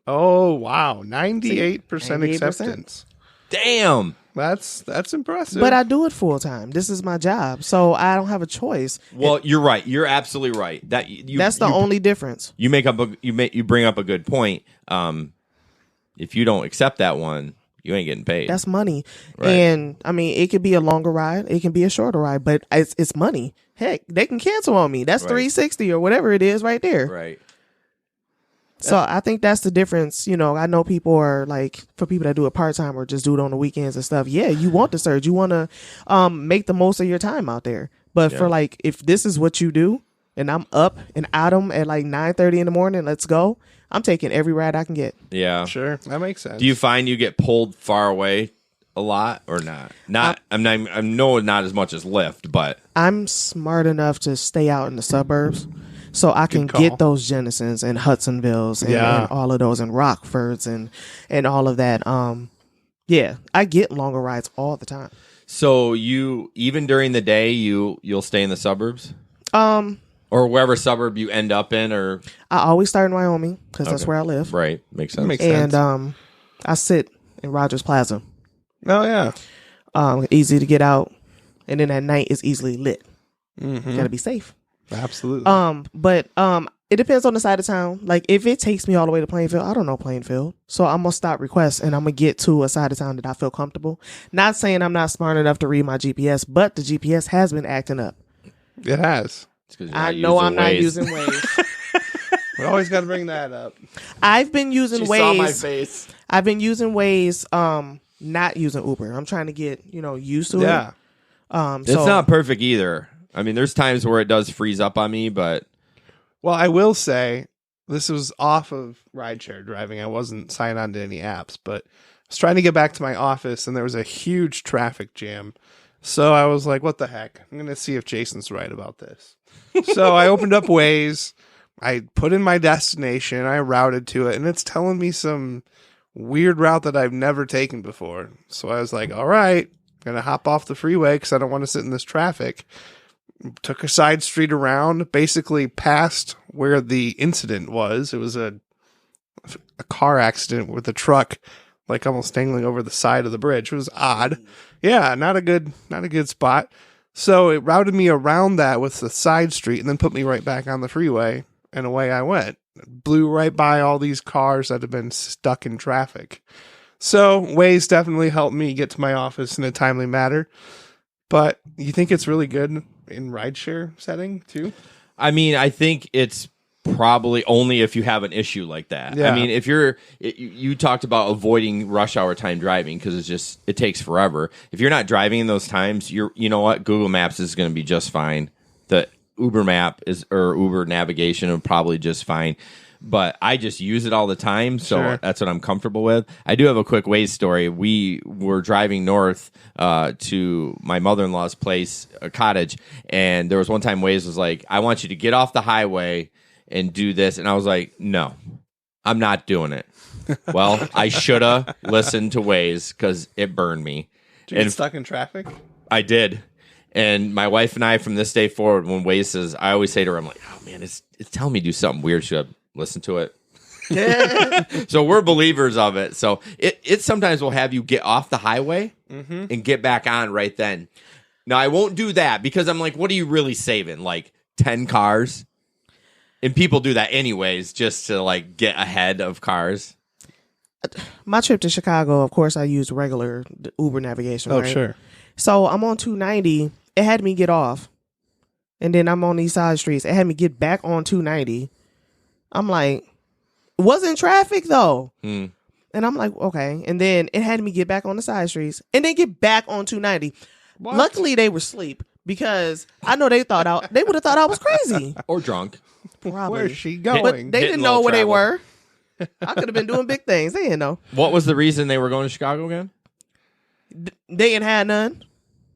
oh wow, 98% 98%. acceptance. Damn. That's impressive. But I do it full time. This is my job, so I don't have a choice. Well, you're right. You're absolutely right. That That's the only difference. you bring up a good point. If you don't accept that one, you ain't getting paid. That's money. Right. And I mean, it could be a longer ride, it can be a shorter ride, but it's money. Heck, they can cancel on me. That's Right. $360 or whatever it is right there. right. So I think that's the difference. I know people are like, for people that do it part time or just do it on the weekends and stuff. Yeah, you want the surge. You want to make the most of your time out there. But for like, if this is what you do, and I'm up and at 'em at like 9:30 in the morning, let's go. I'm taking every ride I can get. Yeah. sure, that makes sense. Do you find you get pulled far away a lot or not? I know not as much as Lyft, but I'm smart enough to stay out in the suburbs, so I can call. get those Jennisons and Hudsonvilles and, Yeah. and all of those and Rockfords and all of that. Yeah, I get longer rides all the time. so you even during the day you'll stay in the suburbs or wherever suburb you end up in, or I always start in Wyoming because that's Okay. where I live. right, makes sense. Makes And sense. I sit in Rogers Plaza. Oh yeah. Easy to get out, and then at night it's easily lit. Mm-hmm. Gotta be safe. Absolutely. But it depends on the side of town. Like if it takes me all the way to Plainfield, I don't know Plainfield, so I'm gonna stop requests and I'm gonna get to a side of town that I feel comfortable. Not saying I'm not smart enough to read my GPS, but the GPS has been acting up. It has. It's 'cause you're I not know using I'm not Waze. using Waze. We always got to bring that up. I've been using She saw my Waze. face. I've been using Waze. Not using Uber. I'm trying to get used to Yeah. it. It's So not perfect either. I mean, there's times where it does freeze up on me, but Well, I will say this was off of rideshare driving. I wasn't signed on to any apps, but I was trying to get back to my office and there was a huge traffic jam. So I was like, what the heck? I'm going to see if Jason's right about this. So I opened up Waze. I put in my destination. I routed to it and it's telling me some weird route that I've never taken before. So I was like, all right, I'm going to hop off the freeway because I don't want to sit in this traffic. Took a side street around, basically past where the incident was. It was a a car accident with a truck, like almost dangling over the side of the bridge. It was odd. Yeah, not a good spot. So it routed me around that with the side street and then put me right back on the freeway, and away I went. Blew right by all these cars that had been stuck in traffic. So Waze definitely helped me get to my office in a timely manner. But you think it's really good in rideshare setting too? I mean, I think it's probably only if you have an issue like that. Yeah. I mean, if you talked about avoiding rush hour time driving because it takes forever. If you're not driving in those times, you know what? Google Maps is going to be just fine. The Uber map or Uber navigation are probably just fine. But I just use it all the time, so Sure. that's what I'm comfortable with. I do have a quick Waze story. We were driving north to my mother-in-law's place, a cottage, and there was one time Waze was like, I want you to get off the highway and do this. And I was like, no, I'm not doing it. Well, I should have listened to Waze because it burned me. Did you get stuck in traffic? I did. And my wife and I, from this day forward, when Waze says, I always say to her, I'm like, oh, man, it's telling me to do something weird. Should I listen to it? So we're believers of it. So it sometimes will have you get off the highway and get back on right then. Now, I won't do that because I'm like, what are you really saving? Like 10 cars? And people do that anyways, just to like get ahead of cars. My trip to Chicago, of course, I used regular Uber navigation. Oh, right? sure. So I'm on 290. It had me get off. And then I'm on these side streets. It had me get back on 290. I'm like, wasn't traffic though. And I'm like, okay. And then it had me get back on the side streets and then get back on 290. What? Luckily, they were asleep because I know they would have thought I was crazy. Or drunk. Probably. Where's she But going? they Hitting didn't know low where they travel. were. I could have been doing big things. They didn't know. What was the reason they were going to Chicago again? They didn't have none.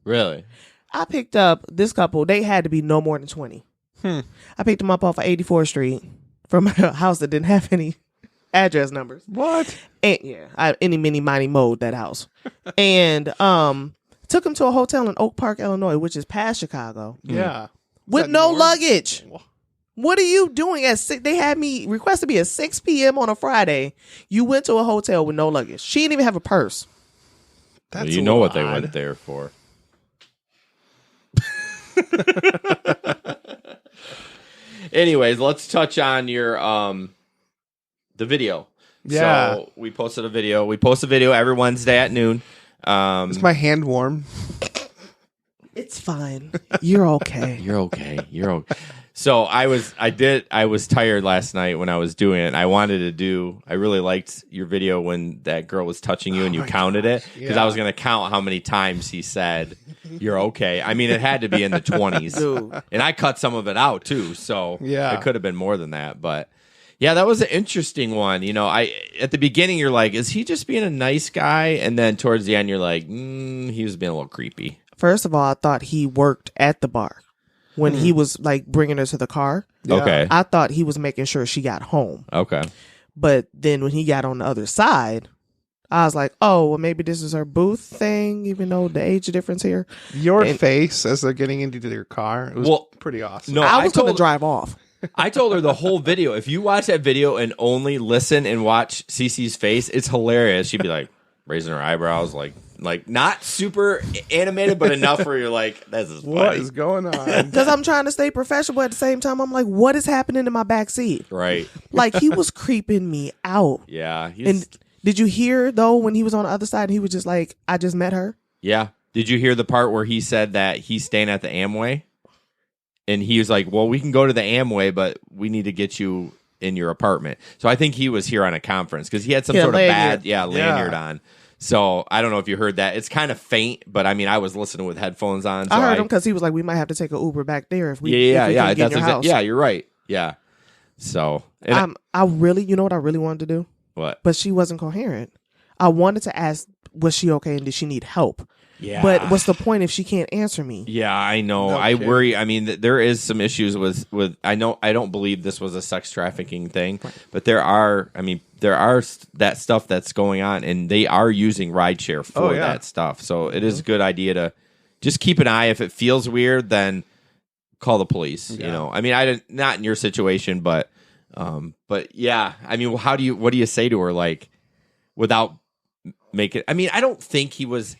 Really? I picked up this couple. They had to be no more than 20. I picked them up off of 84th Street from a house that didn't have any address numbers. What? And yeah, any mini mighty mode that house. And took them to a hotel in Oak Park, Illinois, which is past Chicago, Yeah. with that no north? luggage. What are you doing at 6? They had me request to be at 6 p.m. on a Friday. You went to a hotel with no luggage. She didn't even have a purse. That's Well, you a know what little they odd. went there for. Anyways, let's touch on your the video. Yeah. So we posted a video. We post a video every Wednesday at noon. Is my hand warm? It's fine. You're okay. You're okay. You're okay. So I was tired last night when I was doing it. I really liked your video when that girl was touching you and you counted it because I was going to count how many times he said, you're okay. I mean, it had to be in the 20s. Dude. And I cut some of it out too. So Yeah. it could have been more than that. But yeah, that was an interesting one. You know, at the beginning, you're like, is he just being a nice guy? And then towards the end, you're like, he was being a little creepy. First of all, I thought he worked at the bar when he was like bringing her to the car. Yeah. Okay. I thought he was making sure she got home. Okay. But then when he got on the other side, I was like, oh, well, maybe this is her booth thing, even though the age difference here. Your And- face as they're getting into their car, it was pretty awesome. No, I was going to told- drive off. I told her the whole video. If you watch that video and only listen and watch Cece's face, it's hilarious. She'd be like raising her eyebrows, like not super animated, but enough where you're like, "This is What funny." is going on? Because I'm trying to stay professional, but at the same time, I'm like, what is happening in my back seat? Right? Like, he was creeping me out. Yeah. And did you hear, though, when he was on the other side, he was just like, I just met her? Yeah. Did you hear the part where he said that he's staying at the Amway? And he was like, well, we can go to the Amway, but we need to get you in your apartment. So I think he was here on a conference because he had some Yeah, sort of lanyard. lanyard on. So I don't know if you heard that. It's kind of faint, but I mean, I was listening with headphones on. So I heard him because he was like, we might have to take an Uber back there if we Yeah. if we can't get in your That's house. yeah, you're right. Yeah. So, and I really, you know what I really wanted to do? what? But she wasn't coherent. I wanted to ask, was she okay and did she need help? Yeah. But what's the point if she can't answer me? Yeah, I know. No I kidding. worry. I mean, there is some issues with. I know. I don't believe this was a sex trafficking thing, but there are. I mean, there are that stuff that's going on, and they are using rideshare for yeah. that stuff. So it is a good idea to just keep an eye. If it feels weird, then call the police. You Yeah. know. I mean, not in your situation, but But yeah, I mean, what do you say to her, like, without making? I mean, I don't think he was.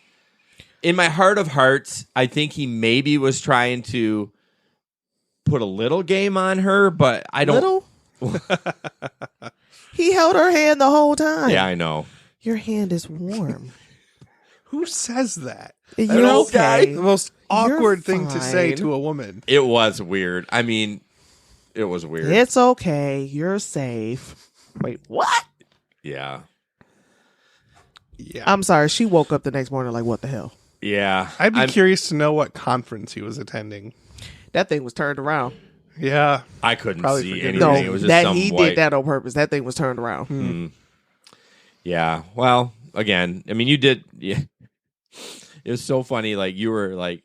In my heart of hearts, I think he maybe was trying to put a little game on her, but I don't. Little? He held her hand the whole time. Yeah, I know. Your hand is warm. Who says that? You're okay. The most awkward thing to fine. say to a woman. It was weird. I mean, it was weird. It's okay. You're safe. Wait, what? Yeah. Yeah. I'm sorry. She woke up the next morning like, what the hell? Yeah. I'd be curious to know what conference he was attending. That thing was turned around. Yeah. I couldn't Probably see forget anything. No, It was just that some he white. did that on purpose. That thing was turned around. Yeah. Well, again, I mean, you did. Yeah. It was so funny. Like, you were like,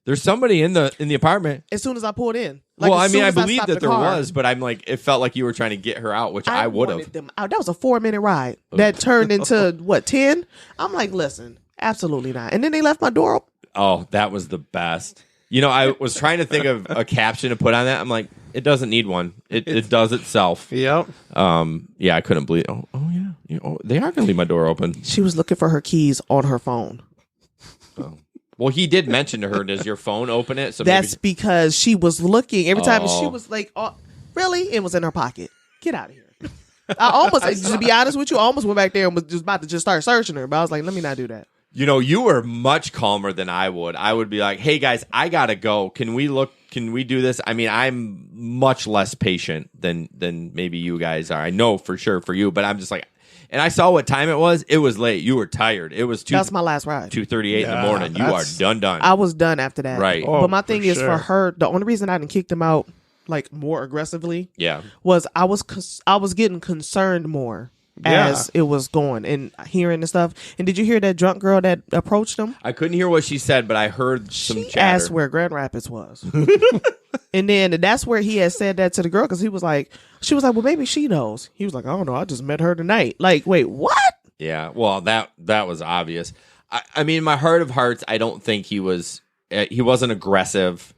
there's somebody in the apartment. As soon as I pulled in. Like, Well, I as mean, soon I as believe stopped that the there car, was, but I'm like, it felt like you were trying to get her out, which I would wanted have. them out. That was a 4-minute ride that turned into what, 10? I'm like, listen, absolutely not. And then they left my door open. Oh, that was the best. You know, I was trying to think of a caption to put on that. I'm like, it doesn't need one. It does itself. Yep. Yeah, I couldn't believe. Oh yeah. They are going to leave my door open. She was looking for her keys on her phone. Well, he did mention to her, "Does your phone open it?" So That's maybe. because she was looking every time, and she Oh. was like, oh, "Really?" It was in her pocket. Get out of here. I almost, to be honest with you, I almost went back there and was just about to just start searching her, but I was like, "Let me not do that." You know, you were much calmer than I would. I would be like, "Hey guys, I gotta go. Can we look? Can we do this?" I mean, I'm much less patient than maybe you guys are. I know for sure for you, but I'm just like, and I saw what time it was. It was late. You were tired. It was That's my last ride. 2:38 in the Yeah, morning. You are that's- done. I was done after that. Right. Oh, But my thing for is, sure. for her, the only reason I didn't kick them out like more aggressively Yeah. was I was getting concerned more Yeah. as it was going and hearing the stuff. And did you hear that drunk girl that approached him? I couldn't hear what she said, but I heard some She chatter. asked where Grand Rapids was. And then that's where he had said that to the girl because she was like, well, maybe she knows. He was like, I don't know. I just met her tonight. Like, wait, what? Yeah, well, that was obvious. I mean, in my heart of hearts, I don't think he wasn't aggressive.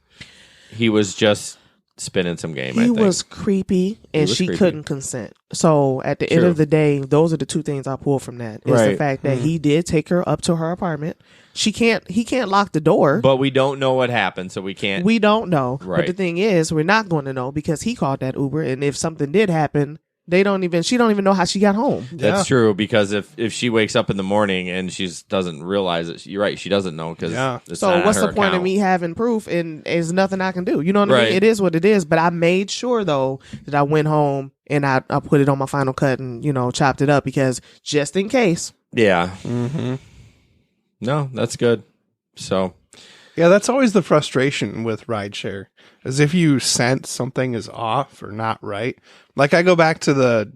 He was just spinning some game. I He think. was creepy and was she creepy. couldn't consent. So at the end True. of the day, those are the two things I pulled from that. Is the Right. fact that he did take her up to her apartment. He can't lock the door. But we don't know what happened, so we can't. We don't know. But Right. the thing is, we're not going to know because he called that Uber, and if something did happen, she don't even know how she got home. That's Yeah. true, because if she wakes up in the morning and she doesn't realize it, you're right. She doesn't know because Yeah. So what's the point of me having proof and there's nothing I can do? You know what I Right. mean? It is what it is. But I made sure though that I went home and I put it on my Final Cut and chopped it up because just in case. Yeah. Mm-hmm. No, that's good. So Yeah, that's always the frustration with rideshare, is if you sense something is off or not right. Like I go back to the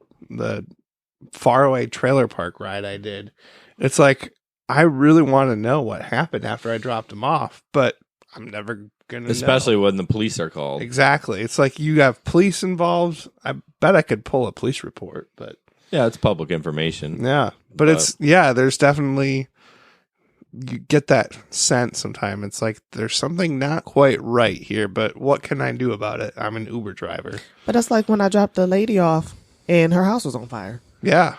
faraway trailer park ride I did. It's like I really want to know what happened after I dropped him off, but I'm never gonna especially know. when the police are called. Exactly. It's like you have police involved. I bet I could pull a police report, but Yeah, it's public information. yeah. But there's definitely, you get that sense sometimes. It's like there's something not quite right here, but what can I do about it? I'm an Uber driver. But that's like when I dropped the lady off and her house was on fire. Yeah.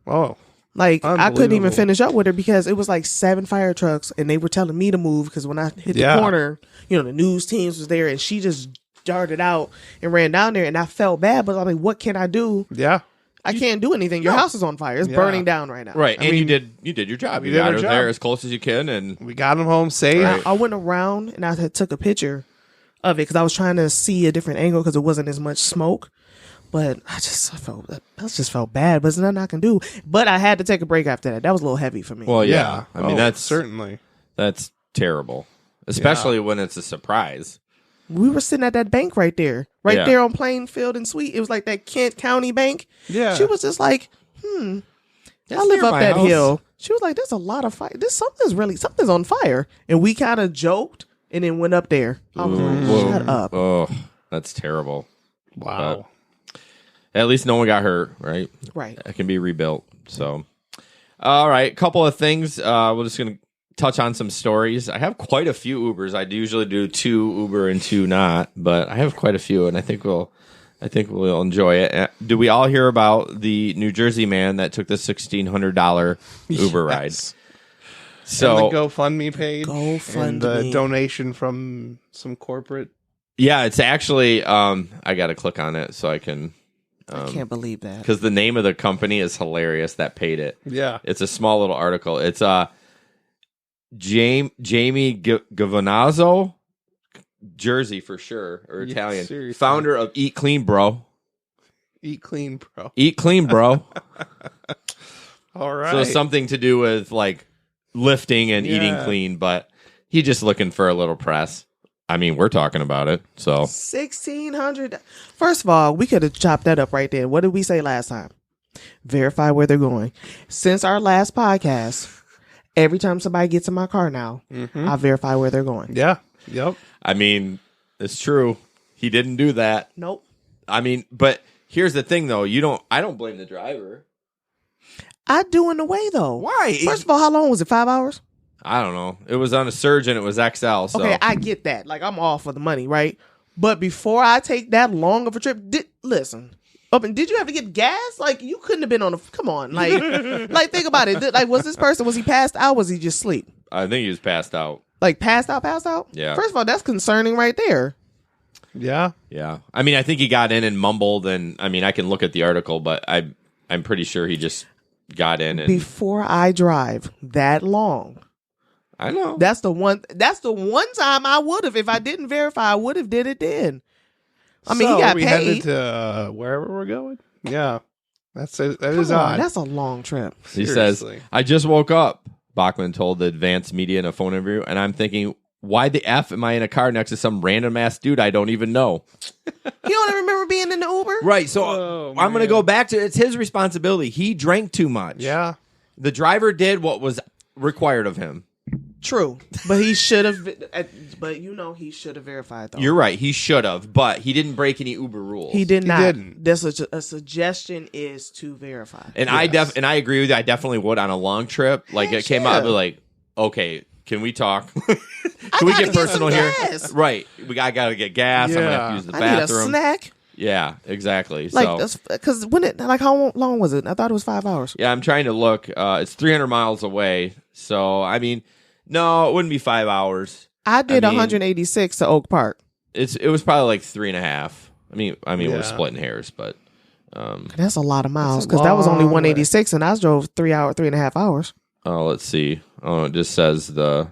Oh, Like I couldn't even Unbelievable. finish up with her because it was like 7 fire trucks and they were telling me to move because when I hit Yeah. the corner, the news teams was there and she just darted out and ran down there and I felt bad, but I'm like, what can I do? yeah. I can't do anything. Your house is on fire. It's Yeah. burning down right now. Right, I and mean, you did your job. we You did got our her job. there as close as you can, and We got him home safe. Right. I went around and I had took a picture of it because I was trying to see a different angle because it wasn't as much smoke. But I just felt bad. But there's nothing I can do. But I had to take a break after that. That was a little heavy for me. well, yeah. Yeah. I mean, Oh, that's certainly. that's terrible, especially when it's a surprise. We were sitting at that bank right there Yeah. there on Plainfield and Sweet. It was like that Kent County Bank. Yeah. She was just like, I live near up my that house. hill. She was like, there's a lot of fire. Something's on fire. And we kind of joked and then went up there. I was like, shut up. Oh, that's terrible. Wow. At least no one got hurt, right? Right. It can be rebuilt. So, all right, couple of things. We're just gonna touch on some stories. I have quite a few Ubers. I usually do 2 Uber and 2 not, but I have quite a few, and I think I think we'll enjoy it. Do we all hear about the New Jersey man that took the $1,600 Uber ride? Yes. So and the GoFundMe page. GoFundMe. And the donation from some corporate. yeah, it's actually I got to click on it so I can. I can't believe that. Because the name of the company is hilarious that paid it. Yeah. It's a small little article. It's Jamie Gavonazzo, Jersey for sure, or Yeah, Italian. seriously. Founder of Eat Clean Bro. Eat clean, bro. Eat Clean Bro. All right. So something to do with like lifting and eating clean, but he's just looking for a little press. I mean, we're talking about it, so $1,600. First of all, we could have chopped that up right there. What did we say last time? Verify where they're going. Since our last podcast, every time somebody gets in my car now, I verify where they're going. Yeah. Yep. I mean, it's true. He didn't do that. Nope. I mean, but here's the thing, though. I don't blame the driver. I do in a way though. Why? First of all, how long was it? 5 hours? I don't know. It was on a Surge and it was XL. So. Okay, I get that. Like, I'm all for the money, right? But before I take that long of a trip, listen. Did you have to get gas? Like, you couldn't have been on a. Come on, like, like think about it. Like, was this person? Was he passed out? Was he just asleep? I think he was passed out. Like passed out? Yeah. First of all, that's concerning right there. Yeah. Yeah. I mean, I think he got in and mumbled, and I mean, I can look at the article, but I'm pretty sure he just got in and. Before I drive that long. I know. That's the one time I would have. If I didn't verify, I would have did it then. I mean, So he got we paid. headed to wherever we're going. Yeah, that is Come on, odd. that's a long trip. He says, Seriously. I just woke up, Bachman told the advanced media in a phone interview, and I'm thinking, why the F am I in a car next to some random ass dude I don't even know? You don't remember being in the Uber? Right. So Oh, I'm going to man. go back to it's his responsibility. He drank too much. Yeah. The driver did what was required of him. True, but he should have. But he should have verified though. You're right. He should have, but he didn't break any Uber rules. He did not. didn't. This is a suggestion is to verify. And Yes. I agree with you. I definitely would on a long trip. Like it came out, I'd be like, okay, can we talk? Can we gotta get get personal some here? gas. Right. I got to get gas. I'm gonna have to use the I need a bathroom. snack. Yeah, exactly. Like, So because how long was it? I thought it was 5 hours. yeah, I'm trying to look. It's 300 miles away. So I mean, no, it wouldn't be 5 hours. I did I mean, 186 to Oak Park. It was probably like 3.5. I mean, Yeah. we're splitting hairs, but That's a lot of miles a because that was only long 186, and I drove 3.5 hours. let's see. Oh, it just says the.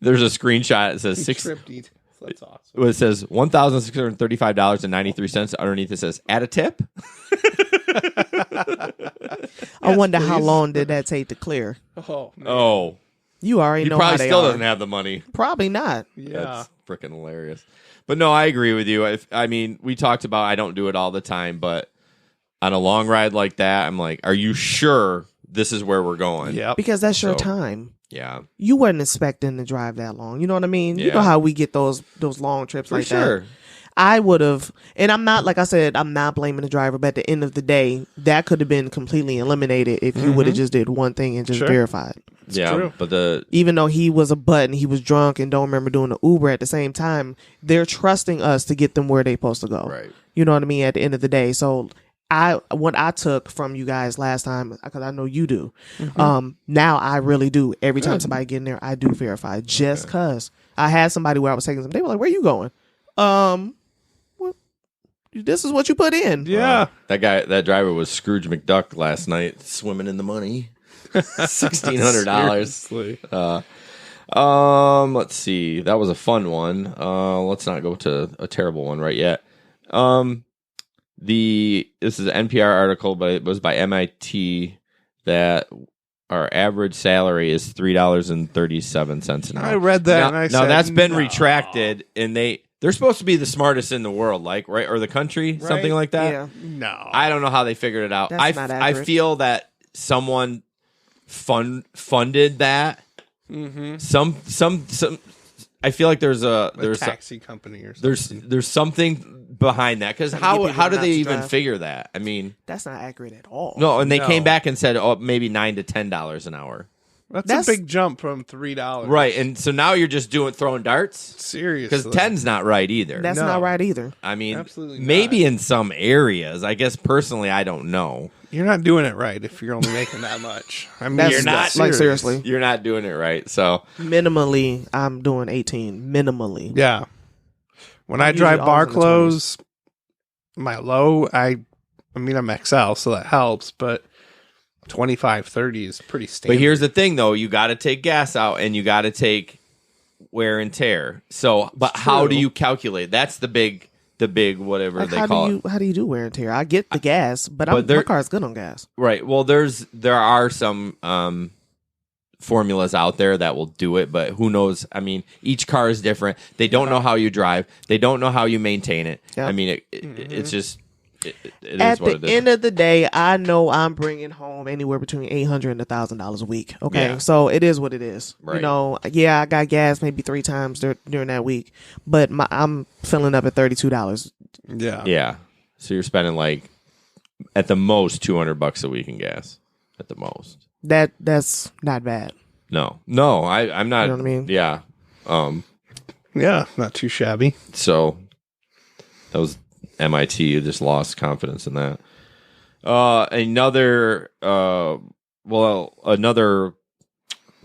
There's a screenshot. It says That's awesome. It says $1,635.93. Underneath it says add a tip. I wonder how please. long did that take to clear. Oh, man. Oh, You already he know probably how they still are. doesn't have the money. Probably not. Yeah. That's freaking hilarious. But no, I agree with you. I mean, we talked about I don't do it all the time, but on a long ride like that, I'm like, are you sure this is where we're going? Yep. Because that's your So- time. Yeah. You weren't expecting to drive that long. You know what I mean? You Yeah. know how we get those long trips For like sure. that. I would have, and I'm not, like I said, I'm not blaming the driver, but at the end of the day, that could have been completely eliminated if you would have just did one thing and just Sure. verified. Yeah. true. But Even though he was a butt and he was drunk and don't remember doing the Uber at the same time, they're trusting us to get them where they're supposed to go. Right. You know what I mean? At the end of the day. So what I took from you guys last time, because I know you do, now I really do. Every time somebody get in there, I do verify just because I had somebody where I was taking them. They were like, where you going? What? This is what you put in. Yeah. that driver was Scrooge McDuck last night, swimming in the money. $1,600. Seriously. Let's see. That was a fun one. Let's not go to a terrible one right yet. This is an NPR article, but it was by MIT that our average salary is $3.37 an hour. I read that Now, and I now said, that's been no. retracted, and they're supposed to be the smartest in the world, like right or the country, something like that. Yeah. No. I don't know how they figured it out. That's not I accurate. feel that someone funded that. Mm-hmm. Some. I feel like there's A taxi company or something. there's something behind that because Trying to get how people do not they to even drive. figure that? I mean, That's not accurate at all. no, and they No. came back and said, oh, maybe $9 to $10 an hour. That's a big jump from $3. Right, and so now you're just throwing darts? Seriously. Because 10's not right either. That's not right either. I mean, absolutely maybe not. in some areas. I guess personally, I don't know. You're not doing it right if you're only making that much. I mean, You're not like seriously. You're not doing it right. So minimally, I'm doing 18. Minimally. Yeah. When I drive bar clothes, my low, I mean, I'm XL, so that helps, but 25, 30 is pretty standard. But here's the thing, though. You got to take gas out, and you got to take wear and tear. So, but how do you calculate? That's the big whatever like they call it. How do you do wear and tear? I get the gas, but my car's good on gas. Right. Well, there are some formulas out there that will do it, but who knows? I mean, each car is different. They don't know how you drive. They don't know how you maintain it. Yep. I mean, it's just... It At the end of the day, I know I'm bringing home anywhere between $800 and $1,000 a week. Okay, so it is what it is. Right. You know, yeah, I got gas maybe 3 times during that week, but I'm filling up at $32. Yeah. So you're spending like at the most $200 a week in gas. At the most. That's not bad. No, I'm not. You know what I mean? Yeah. Yeah, not too shabby. So that was MIT. You just lost confidence in that. Another, what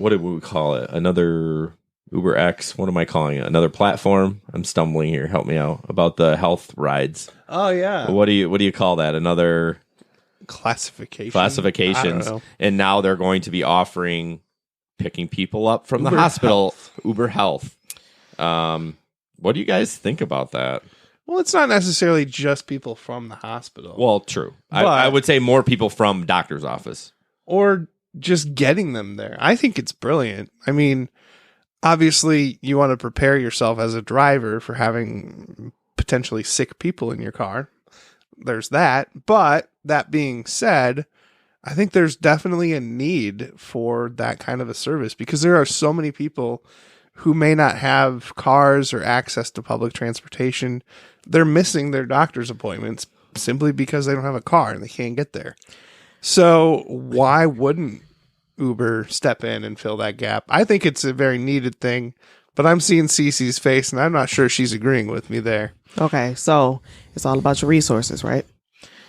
did we call it? Another Uber X. What am I calling it? Another platform. I'm stumbling here. Help me out about the health rides. Oh yeah. What do you call that? Another classifications. I don't know. And now they're going to be offering picking people up from the hospital. Uber Health. What do you guys think about that? Well, it's not necessarily just people from the hospital. Well, true. I would say more people from doctor's office. Or just getting them there. I think it's brilliant. I mean, obviously, you want to prepare yourself as a driver for having potentially sick people in your car. There's that. But that being said, I think there's definitely a need for that kind of a service because there are so many people who may not have cars or access to public transportation. They're missing their doctor's appointments simply because they don't have a car and they can't get there. So why wouldn't Uber step in and fill that gap? I think it's a very needed thing, but I'm seeing Cece's face and I'm not sure she's agreeing with me there. Okay, so it's all about your resources, right?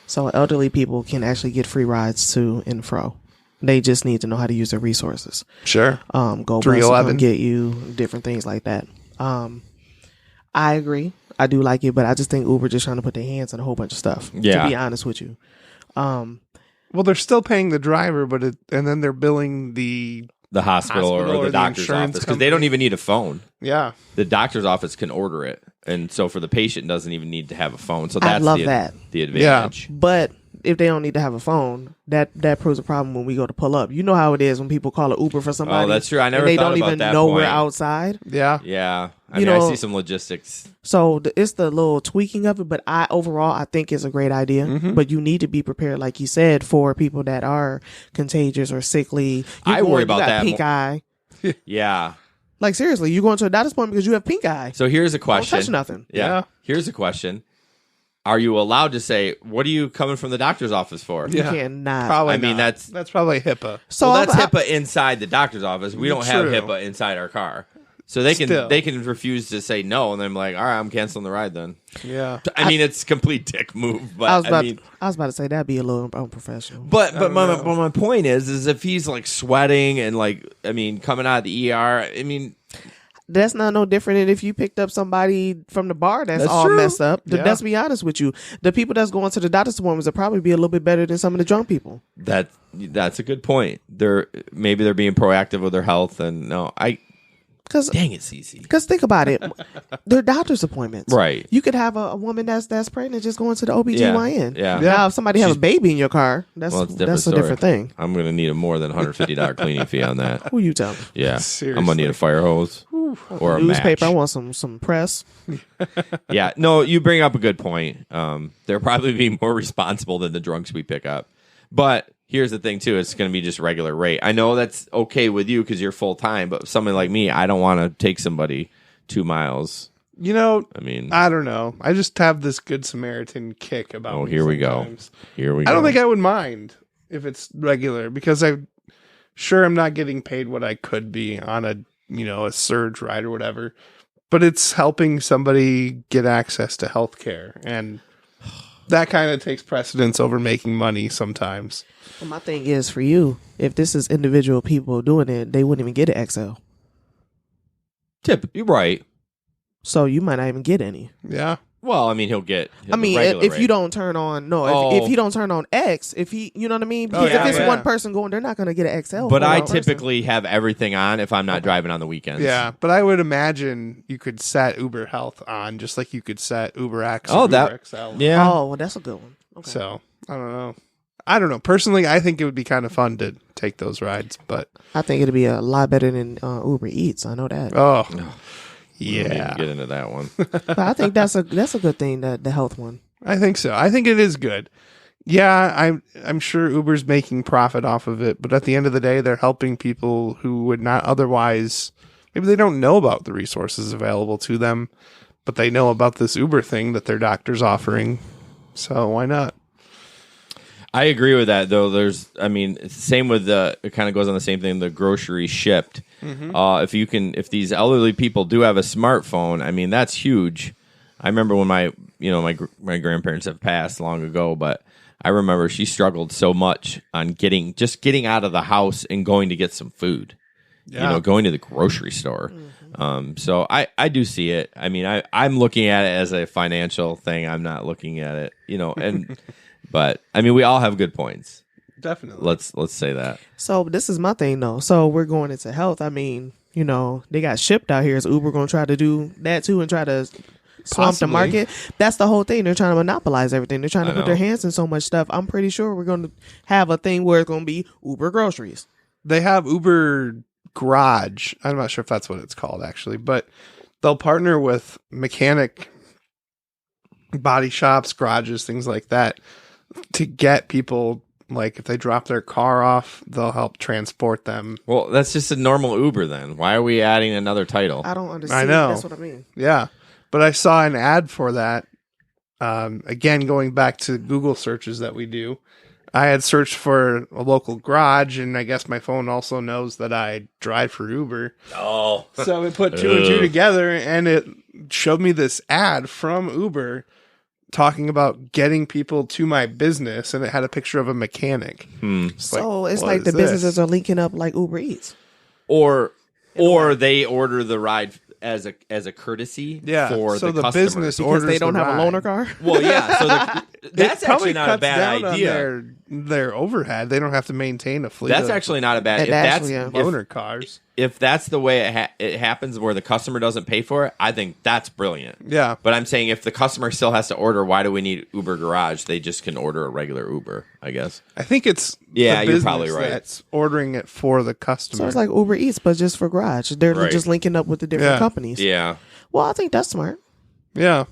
So elderly people can actually get free rides to and fro. They just need to know how to use their resources. Sure. Go bus come get you, different things like that. I agree. I do like it, but I just think Uber just trying to put their hands on a whole bunch of stuff. Yeah. To be honest with you. Well, they're still paying the driver, and then they're billing the hospital or the doctor's office because they don't even need a phone. Yeah. The doctor's office can order it. And so for the patient, doesn't even need to have a phone. So I that's love the advantage. Yeah. But if they don't need to have a phone, that proves a problem when we go to pull up. You know how it is when people call an Uber for somebody. Oh, that's true. I never and they thought don't about even that know point. we're outside. Yeah. Yeah. I mean, I see some logistics. So it's the little tweaking of it, but I think it's a great idea. Mm-hmm. But you need to be prepared, like you said, for people that are contagious or sickly. I worry about that. Pink eye. Yeah. Like seriously, you going to a doctor's appointment because you have pink eye. So here's a question. Don't touch nothing. Yeah. Here's a question. Are you allowed to say, what are you coming from the doctor's office for? You cannot. Probably I mean, not. That's probably HIPAA. So that's HIPAA inside the doctor's office. We don't have HIPAA inside our car. So they can refuse to say no, and then I'm like, all right, I'm canceling the ride then. Yeah. I mean, it's a complete dick move, but I was about to say that'd be a little unprofessional. But my point is if he's like sweating and like, I mean, coming out of the ER, I mean, that's not no different than if you picked up somebody from the bar that's all true. Messed up. Yeah. Let's be honest with you. The people that's going to the doctor's appointments will probably be a little bit better than some of the drunk people. That's a good point. Maybe they're being proactive with their health, and dang it, Cece. Because think about it. They're doctor's appointments. Right. You could have a woman that's pregnant just going to the OBGYN. Yeah. Now, if somebody has a baby in your car, that's a different thing. I'm going to need a more than $150 cleaning fee on that. Who you telling? Yeah. Seriously. I'm going to need a fire hose or a newspaper. match. I want some press. Yeah. No, you bring up a good point. They're probably being more responsible than the drunks we pick up. But here's the thing, too. It's going to be just regular rate. I know that's okay with you because you're full-time, but somebody like me, I don't want to take somebody 2 miles. You know, I mean, I don't know. I just have this Good Samaritan kick about here we go. I don't think I would mind if it's regular because I've Sure, I'm not getting paid what I could be on a surge ride or whatever, but it's helping somebody get access to healthcare, and that kind of takes precedence over making money sometimes. Well, my thing is for you, if this is individual people doing it, they wouldn't even get an XL. You're right. So you might not even get any. Yeah. Well, I mean, he'll get. If you don't turn on, if he don't turn on X, if he, you know what I mean? Because if it's one person going, they're not going to get an XL. But I typically have everything on if I'm not driving on the weekends. Yeah, but I would imagine you could set Uber Health on just like you could set Uber X or Uber XL. Yeah. Oh, well, that's a good one. Okay. So, I don't know. Personally, I think it would be kind of fun to take those rides, but I think it'd be a lot better than Uber Eats. I know that. Oh. Yeah, Yeah, get into that one. But I think that's a good thing, the health one. I think so. I think it is good. Yeah, I'm sure Uber's making profit off of it, but at the end of the day, they're helping people who would not otherwise. Maybe they don't know about the resources available to them, but they know about this Uber thing that their doctor's offering. So why not? I agree with that, though. Same with it kind of goes on the same thing. The grocery shipped. Mm-hmm. If these elderly people do have a smartphone, I mean, that's huge. I remember when my grandparents have passed long ago, but I remember she struggled so much on getting out of the house and going to get some food. Yeah. Going to the grocery store. Mm-hmm. So I do see it. I mean, I'm looking at it as a financial thing. I'm not looking at it, and. But I mean, we all have good points. Definitely. Let's say that. So this is my thing, though. So we're going into health. I mean, they got shipped out here. Is Uber going to try to do that too and try to swamp the market? That's the whole thing. They're trying to monopolize everything. They're trying to put their hands in so much stuff. I'm pretty sure we're going to have a thing where it's going to be Uber groceries. They have Uber Garage. I'm not sure if that's what it's called actually, but they'll partner with mechanic body shops, garages, things like that, to get people, like if they drop their car off, they'll help transport them. Well, that's just a normal Uber then. Why are we adding another title? I don't understand. I know. That's what I mean. Yeah. But I saw an ad for that. Again, going back to Google searches that we do, I had searched for a local garage, and I guess my phone also knows that I drive for Uber. Oh. So it put two and two together, and it showed me this ad from Uber talking about getting people to my business, and it had a picture of a mechanic. So it's like the businesses are linking up like Uber Eats, or they order the ride as a courtesy for so the the customer. business because orders they don't the have ride. a loaner car. Well, yeah. So that's actually not a bad idea. On their overhead, they don't have to maintain a fleet. That's actually not a bad. If loaner cars. If that's the way it happens, where the customer doesn't pay for it, I think that's brilliant. Yeah. But I'm saying if the customer still has to order, why do we need Uber Garage? They just can order a regular Uber, I guess. I think it's you're probably right. That's ordering it for the customer. So it's like Uber Eats, but just for garage. They're just linking up with the different companies. Yeah. Well, I think that's smart. Yeah.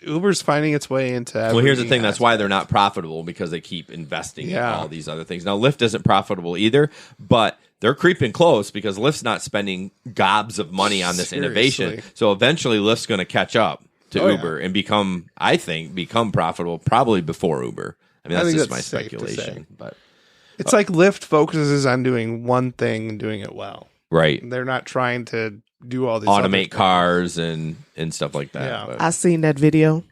Uber's finding its way into Well, here's the thing. That's why they're not profitable, because they keep investing in all these other things. Now, Lyft isn't profitable either, but they're creeping close because Lyft's not spending gobs of money on this innovation. So eventually Lyft's going to catch up to Uber and become profitable probably before Uber. I mean, that's just my speculation. But it's like Lyft focuses on doing one thing and doing it well. Right. They're not trying to do all these automate cars and stuff like that. Yeah. But I seen that video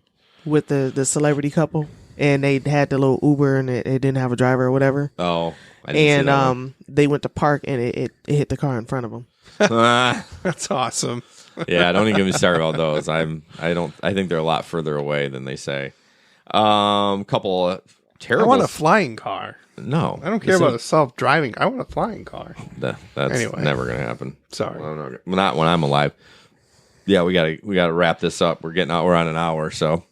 with the celebrity couple, and they had the little Uber, and it didn't have a driver or whatever. Oh, I didn't see that one. They went to park, and it hit the car in front of them. That's awesome. Yeah, don't even get me started about those. I think they're a lot further away than they say. Couple of terrible. I want a flying car. No, I don't care about a self-driving. I want a flying car. That's anyway. Never going to happen. Sorry, not when I'm alive. Yeah, we gotta wrap this up. We're on an hour. So,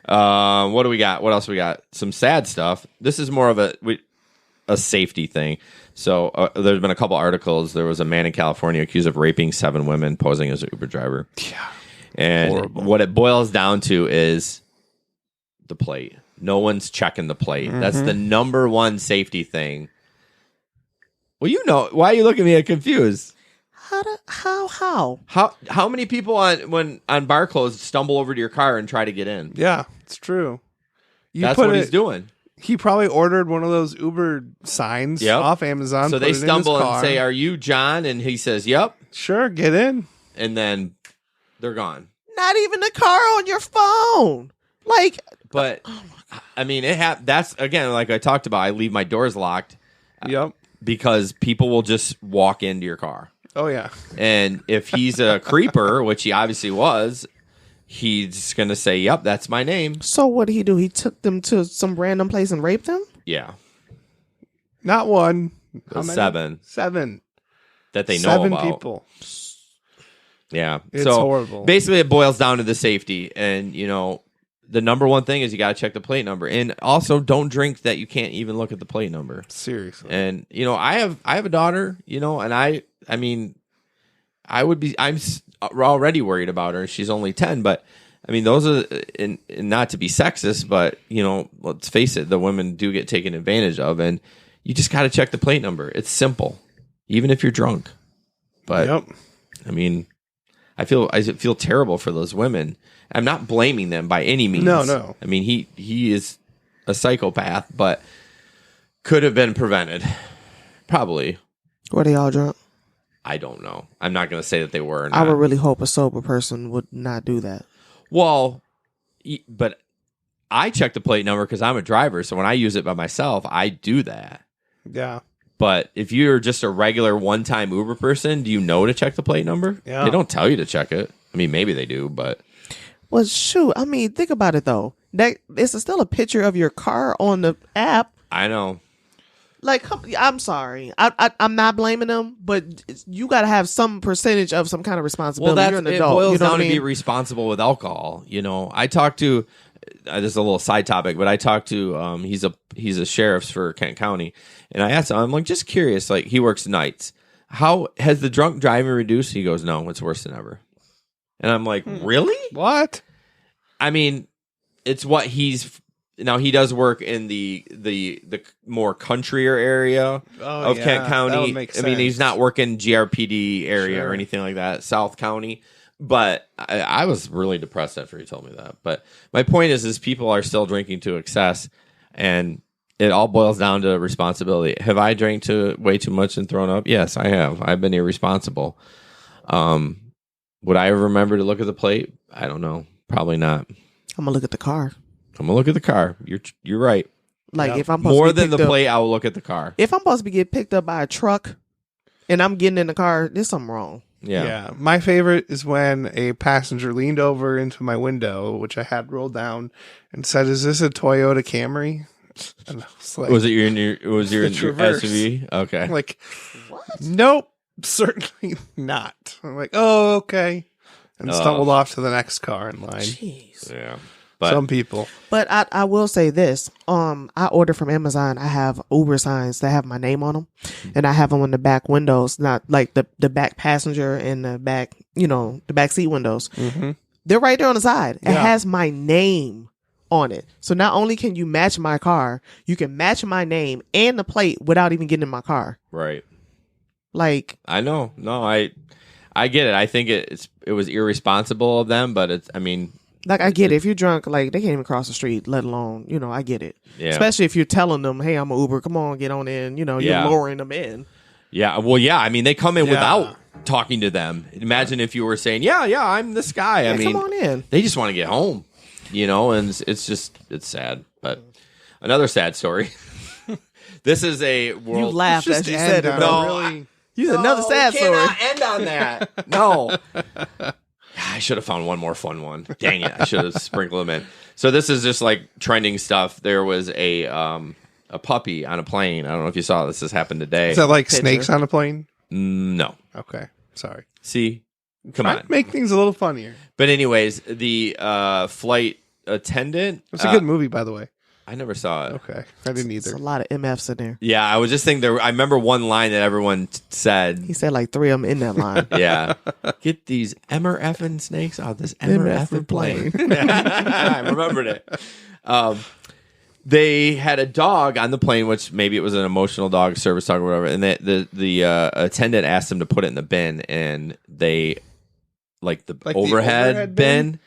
what do we got? What else we got? Some sad stuff. This is more of a safety thing. So there's been a couple articles. There was a man in California accused of raping 7 women posing as an Uber driver. Yeah, and horrible. What it boils down to is the plate. No one's checking the plate. Mm-hmm. That's the number one safety thing. Well, why are you looking at me confused? How many people on bar clothes stumble over to your car and try to get in? Yeah, it's true. That's what he's doing. He probably ordered one of those Uber signs off Amazon. So they stumble and say, "Are you John?" And he says, "Yep." Sure, get in. And then they're gone. Not even the car on your phone. Like, but I mean, that's again, like I talked about. I leave my doors locked. Yep. Because people will just walk into your car. Oh yeah. And if he's a creeper, which he obviously was, he's going to say, "Yep, that's my name." So what did he do? He took them to some random place and raped them? Yeah. Not one. How many? 7. 7. That they know 7 about. people. Yeah. It's so horrible. Basically, it boils down to the safety. And, the number one thing is you got to check the plate number. And also, don't drink that you can't even look at the plate number. Seriously. And, I have a daughter, and I mean, I'm already worried about her. She's only 10, but I mean, those are, and not to be sexist, but, let's face it, the women do get taken advantage of, and you just got to check the plate number. It's simple, even if you're drunk. But, I mean, I feel terrible for those women. I'm not blaming them by any means. No. I mean, he is a psychopath, but could have been prevented. Probably. Were they all drunk? I don't know. I'm not going to say that they were or not. I would really hope a sober person would not do that. Well, but I check the plate number because I'm a driver. So when I use it by myself, I do that. Yeah. But if you're just a regular one-time Uber person, do you know to check the plate number? Yeah. They don't tell you to check it. I mean, maybe they do, but... Well, shoot. I mean, think about it, though. That it's still a picture of your car on the app. I know. Like, I'm sorry. I'm not blaming them, but you got to have some percentage of some kind of responsibility. Well, You're an it adult. boils You know down what I to mean? be responsible with alcohol. I talked to... this is a little side topic, but I talked to... he's a sheriff for Kent County, and I asked him, I'm like, just curious, like, he works nights. How has the drunk driving reduced? He goes, no, it's worse than ever. And I'm like, really? What? I mean, it's what he's... Now, he does work in the more countryer area of Kent County. That would make sense. I mean, he's not working GRPD area or Sure. anything like that, South County. But I was really depressed after he told me that. But my point is people are still drinking to excess, and it all boils down to responsibility. Have I drank way too much and thrown up? Yes, I have. I've been irresponsible. Would I ever remember to look at the plate? I don't know. Probably not. I'm gonna look at the car. I'm gonna look at the car. You're right. Like, if I'm supposed More to be than the picked up- plate, I will look at the car. If I'm supposed to be get picked up by a truck, and I'm getting in the car, there's something wrong. Yeah. My favorite is when a passenger leaned over into my window, which I had rolled down, and said, "Is this a Toyota Camry?" And I was like, Was it your Traverse. SUV? Okay. I'm like, nope, certainly not. I'm like, oh, okay. And stumbled off to the next car in line. Jeez. Yeah. But Some people. But I will say this. I order from Amazon. I have Uber signs that have my name on them, and I have them on the back windows, not like the back passenger and the back, the back seat windows. Mm-hmm. They're right there on the side. It Yeah. has my name on it. So not only can you match my car, you can match my name and the plate without even getting in my car. right. Like, I know. No, I get it. I think it was irresponsible of them, but I get it. If you're drunk, like, they can't even cross the street, let alone, I get it. Yeah. Especially if you're telling them, hey, I'm an Uber, come on, get on in. You're Yeah. lowering them in. Yeah. Well, yeah. I mean, they come in Yeah. without talking to them. Imagine if you were saying, yeah, I'm this guy. Yeah, I mean, come on in. they just want to get home, and it's sad. But another sad story. This is a world. You laughed Just as you end said it. on though. a really. You said another sad we story. cannot end on that. No. I should have found one more fun one. Dang it. I should have sprinkled them in. So this is just like trending stuff. There was a puppy on a plane. I don't know if you saw this. This happened today. Is that like Picture. snakes on a plane? No. Okay. Sorry. See? Come Try on. to make things a little funnier. But anyways, the flight attendant. It's a good movie, by the way. I never saw it. Okay. I didn't There's either. a lot of MFs in there. Yeah, I was just thinking I remember one line that everyone said. He said like 3 of them in that line. Yeah. Get these Emmer effing snakes out of this Emmer effing plane. I remembered it. They had a dog on the plane, which maybe it was an emotional dog, service dog, or whatever. And the attendant asked them to put it in the bin, and they, like the overhead bin.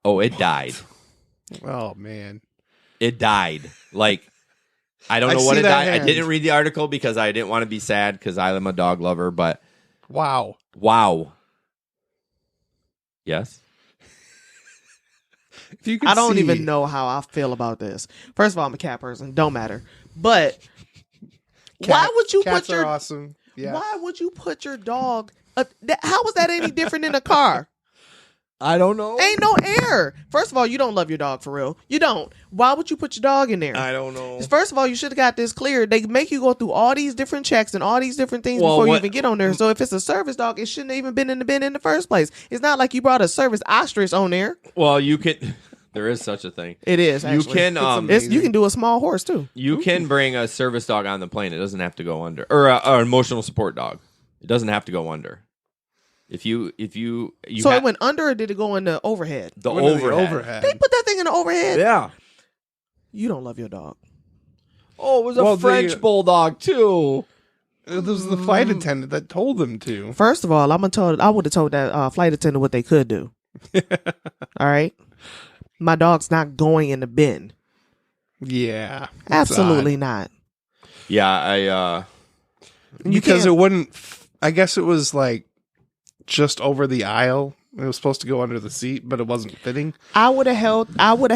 Oh, it died. Oh, man. It died. Like, I don't know I what see it that died. I hand. didn't read the article because I didn't want to be sad because I am a dog lover, but Wow. Yes? If you could I don't see, even know how I feel about this. First of all, I'm a cat person. Don't matter. But why would you cats put your are awesome. Yeah. why would you put your dog? How was that any different in a car? I don't know. Ain't no air. First of all, you don't love your dog for real. You don't. Why would you put your dog in there? I don't know. First of all, you should have got this cleared. They make you go through all these different checks and all these different things before you even get on there. So if it's a service dog, it shouldn't have even been in the bin in the first place. It's not like you brought a service ostrich on there. Well, you can. There is such a thing. It is. Actually. You can. You can do a small horse too. You can bring a service dog on the plane. It doesn't have to go under, or an emotional support dog. It doesn't have to go under. If you So it went under, or did it go in the overhead? The overhead. They put that thing in the overhead. Yeah. You don't love your dog. Oh, it was a French bulldog too. It was the flight attendant that told them to. First of all, I would have told that flight attendant what they could do. All right, my dog's not going in the bin. Yeah, Absolutely not. Yeah, because it wouldn't. I guess it was like just over the aisle. It was supposed to go under the seat, but it wasn't fitting. I would have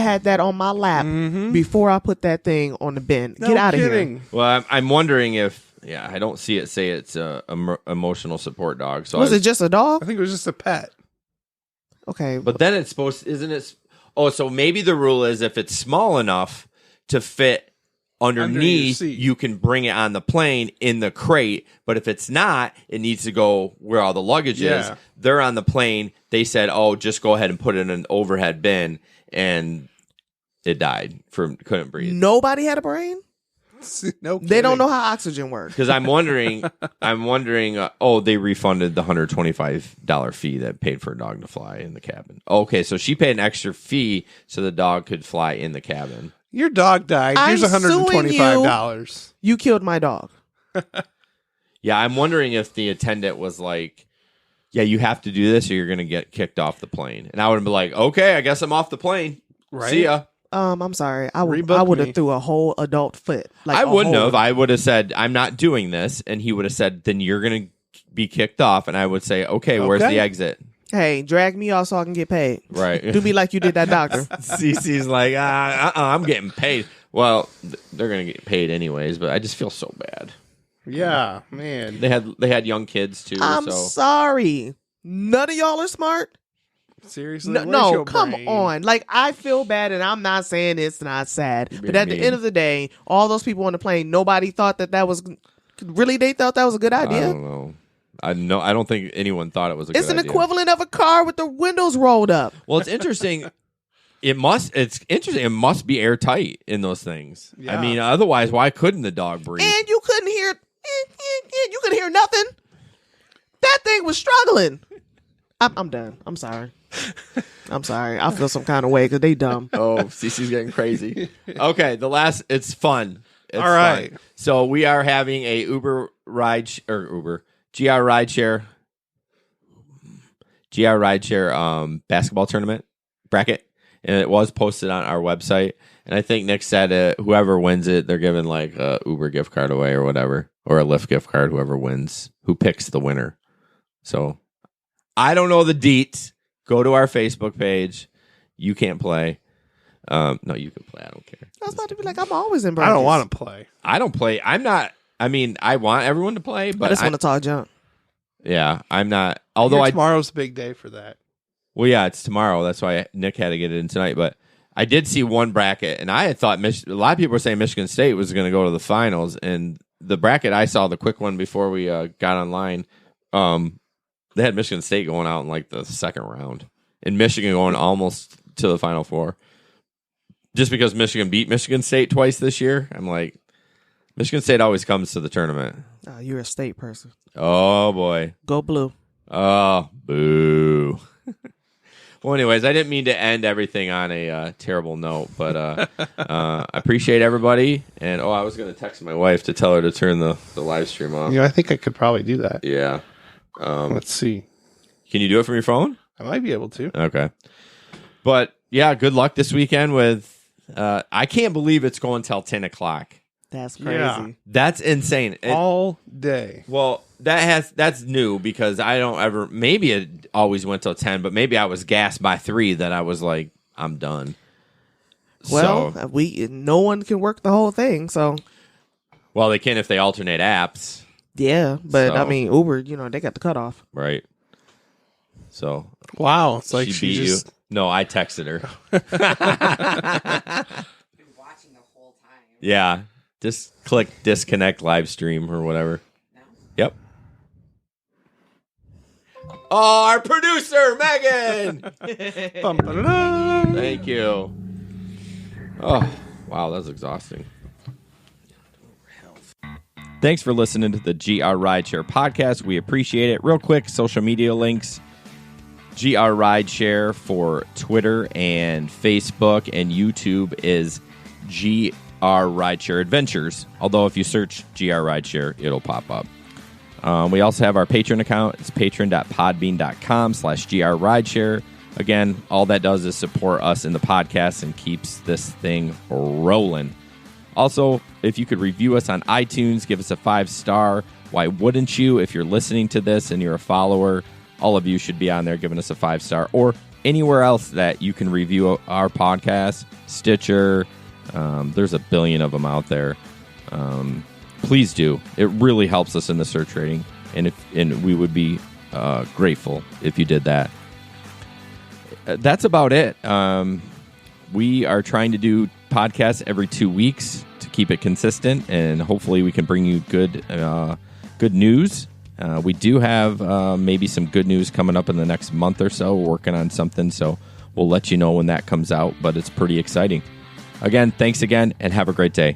had that on my lap before I put that thing on the bin. No Get out of kidding. here. Well, I'm wondering if. Yeah, I don't see it say it's a emotional support dog. So Was it just a dog? I think it was just a pet. Okay, But then it's supposed, isn't it? Oh, so maybe the rule is if it's small enough to fit underneath, seat. you can bring it on the plane in the crate. But if it's not, it needs to go where all the luggage is. Yeah. They're on the plane. They said, "Oh, just go ahead and put it in an overhead bin," and it died couldn't breathe. nobody had a brain. No, They don't know how oxygen works. Because I'm wondering. They refunded the $125 fee that paid for a dog to fly in the cabin. Okay, so she paid an extra fee so the dog could fly in the cabin. Your dog died. Here's I'm suing $125. You killed my dog. Yeah, I'm wondering if the attendant was like, "Yeah, you have to do this or you're going to get kicked off the plane." And I would have been like, "Okay, I guess I'm off the plane. Right. See ya." I'm sorry. I Rebook would me. have threw a whole adult foot. Like I a wouldn't whole- have. I would have said, "I'm not doing this," and he would have said, "Then you're going to be kicked off." And I would say, "Okay, where's Okay. the exit?" Hey, drag me off so I can get paid. Right. Do me like you did that doctor. Cece's like, I'm getting paid. Well, they're going to get paid anyways, but I just feel so bad. Yeah, man. They had young kids too. I'm so sorry. None of y'all are smart. Seriously? No, Where's your come brain? on. Like, I feel bad, and I'm not saying it's not sad. You're But being at the mean. end of the day, all those people on the plane, nobody thought that was really. They thought that was a good I idea. don't know. I don't think anyone thought it was a It's good an idea. equivalent of a car with the windows rolled up. Well, it's interesting. It's interesting. It must be airtight in those things. Yeah. I mean, otherwise, why couldn't the dog breathe? And you couldn't hear. You couldn't hear nothing. That thing was struggling. I'm done. I'm sorry. I'm sorry. I feel some kind of way because they dumb. Oh, Cece's getting crazy. Okay, it's fun. It's All right. fun. So we are having a GR rideshare basketball tournament bracket, and it was posted on our website. And I think Nick said whoever wins it, they're giving like a Uber gift card away or whatever, or a Lyft gift card. Who picks the winner. So I don't know the deets. Go to our Facebook page. You can't play. No, you can play. I don't care. I was about to be like, I'm always in I brackets. don't want to play. I don't play. I'm not. I mean, I want everyone to play, I but just want to talk junk. yeah, I'm not. Although Tomorrow's a big day for that. well, yeah, it's tomorrow. That's why Nick had to get it in tonight. But I did see one bracket, and I had thought a lot of people were saying Michigan State was going to go to the finals, and the bracket I saw, the quick one before we got online, they had Michigan State going out in like the second round, and Michigan going almost to the Final Four. Just because Michigan beat Michigan State twice this year, I'm like, Michigan State always comes to the tournament. You're a state person. Oh boy. Go blue. Oh, boo. Well, anyways, I didn't mean to end everything on a terrible note, but I appreciate everybody. And I was going to text my wife to tell her to turn the live stream off. I think I could probably do that. Yeah. Let's see. Can you do it from your phone? I might be able to. Okay. But yeah, good luck this weekend with I can't believe it's going till 10 o'clock. That's crazy. Yeah. That's insane. All day. Well, that's new because I don't ever. Maybe it always went till 10, but maybe I was gassed by 3 that I was like, I'm done. Well, So, no one can work the whole thing, so well, they can if they alternate apps, yeah. But I So- mean, Uber, they got the cutoff. right? So Wow. It's like she she beat just. you. No, I texted her. Been watching the whole time. Yeah, just click disconnect live stream or whatever. No? Yep. Oh, our producer, Megan. Bum, ba-da-da. Thank you. Oh, wow, that's exhausting. Thanks for listening to the GR Rideshare podcast. We appreciate it. Real quick, social media links. GR Rideshare for Twitter and Facebook, and YouTube is GR Rideshare Adventures. Although if you search GR Rideshare, it'll pop up. We also have our Patreon account. It's patron.podbean.com/GR Rideshare. Again, all that does is support us in the podcast and keeps this thing rolling. Also, if you could review us on iTunes, give us a 5-star. Why wouldn't you? If you're listening to this and you're a follower, all of you should be on there giving us a 5-star, or anywhere else that you can review our podcast. Stitcher, there's a billion of them out there. Please do. It really helps us in the search rating, and we would be grateful if you did that. That's about it. We are trying to do podcasts every 2 weeks to keep it consistent, and hopefully we can bring you good news. We do have maybe some good news coming up in the next month or so. We're working on something, so we'll let you know when that comes out, but it's pretty exciting. Again, thanks again, and have a great day.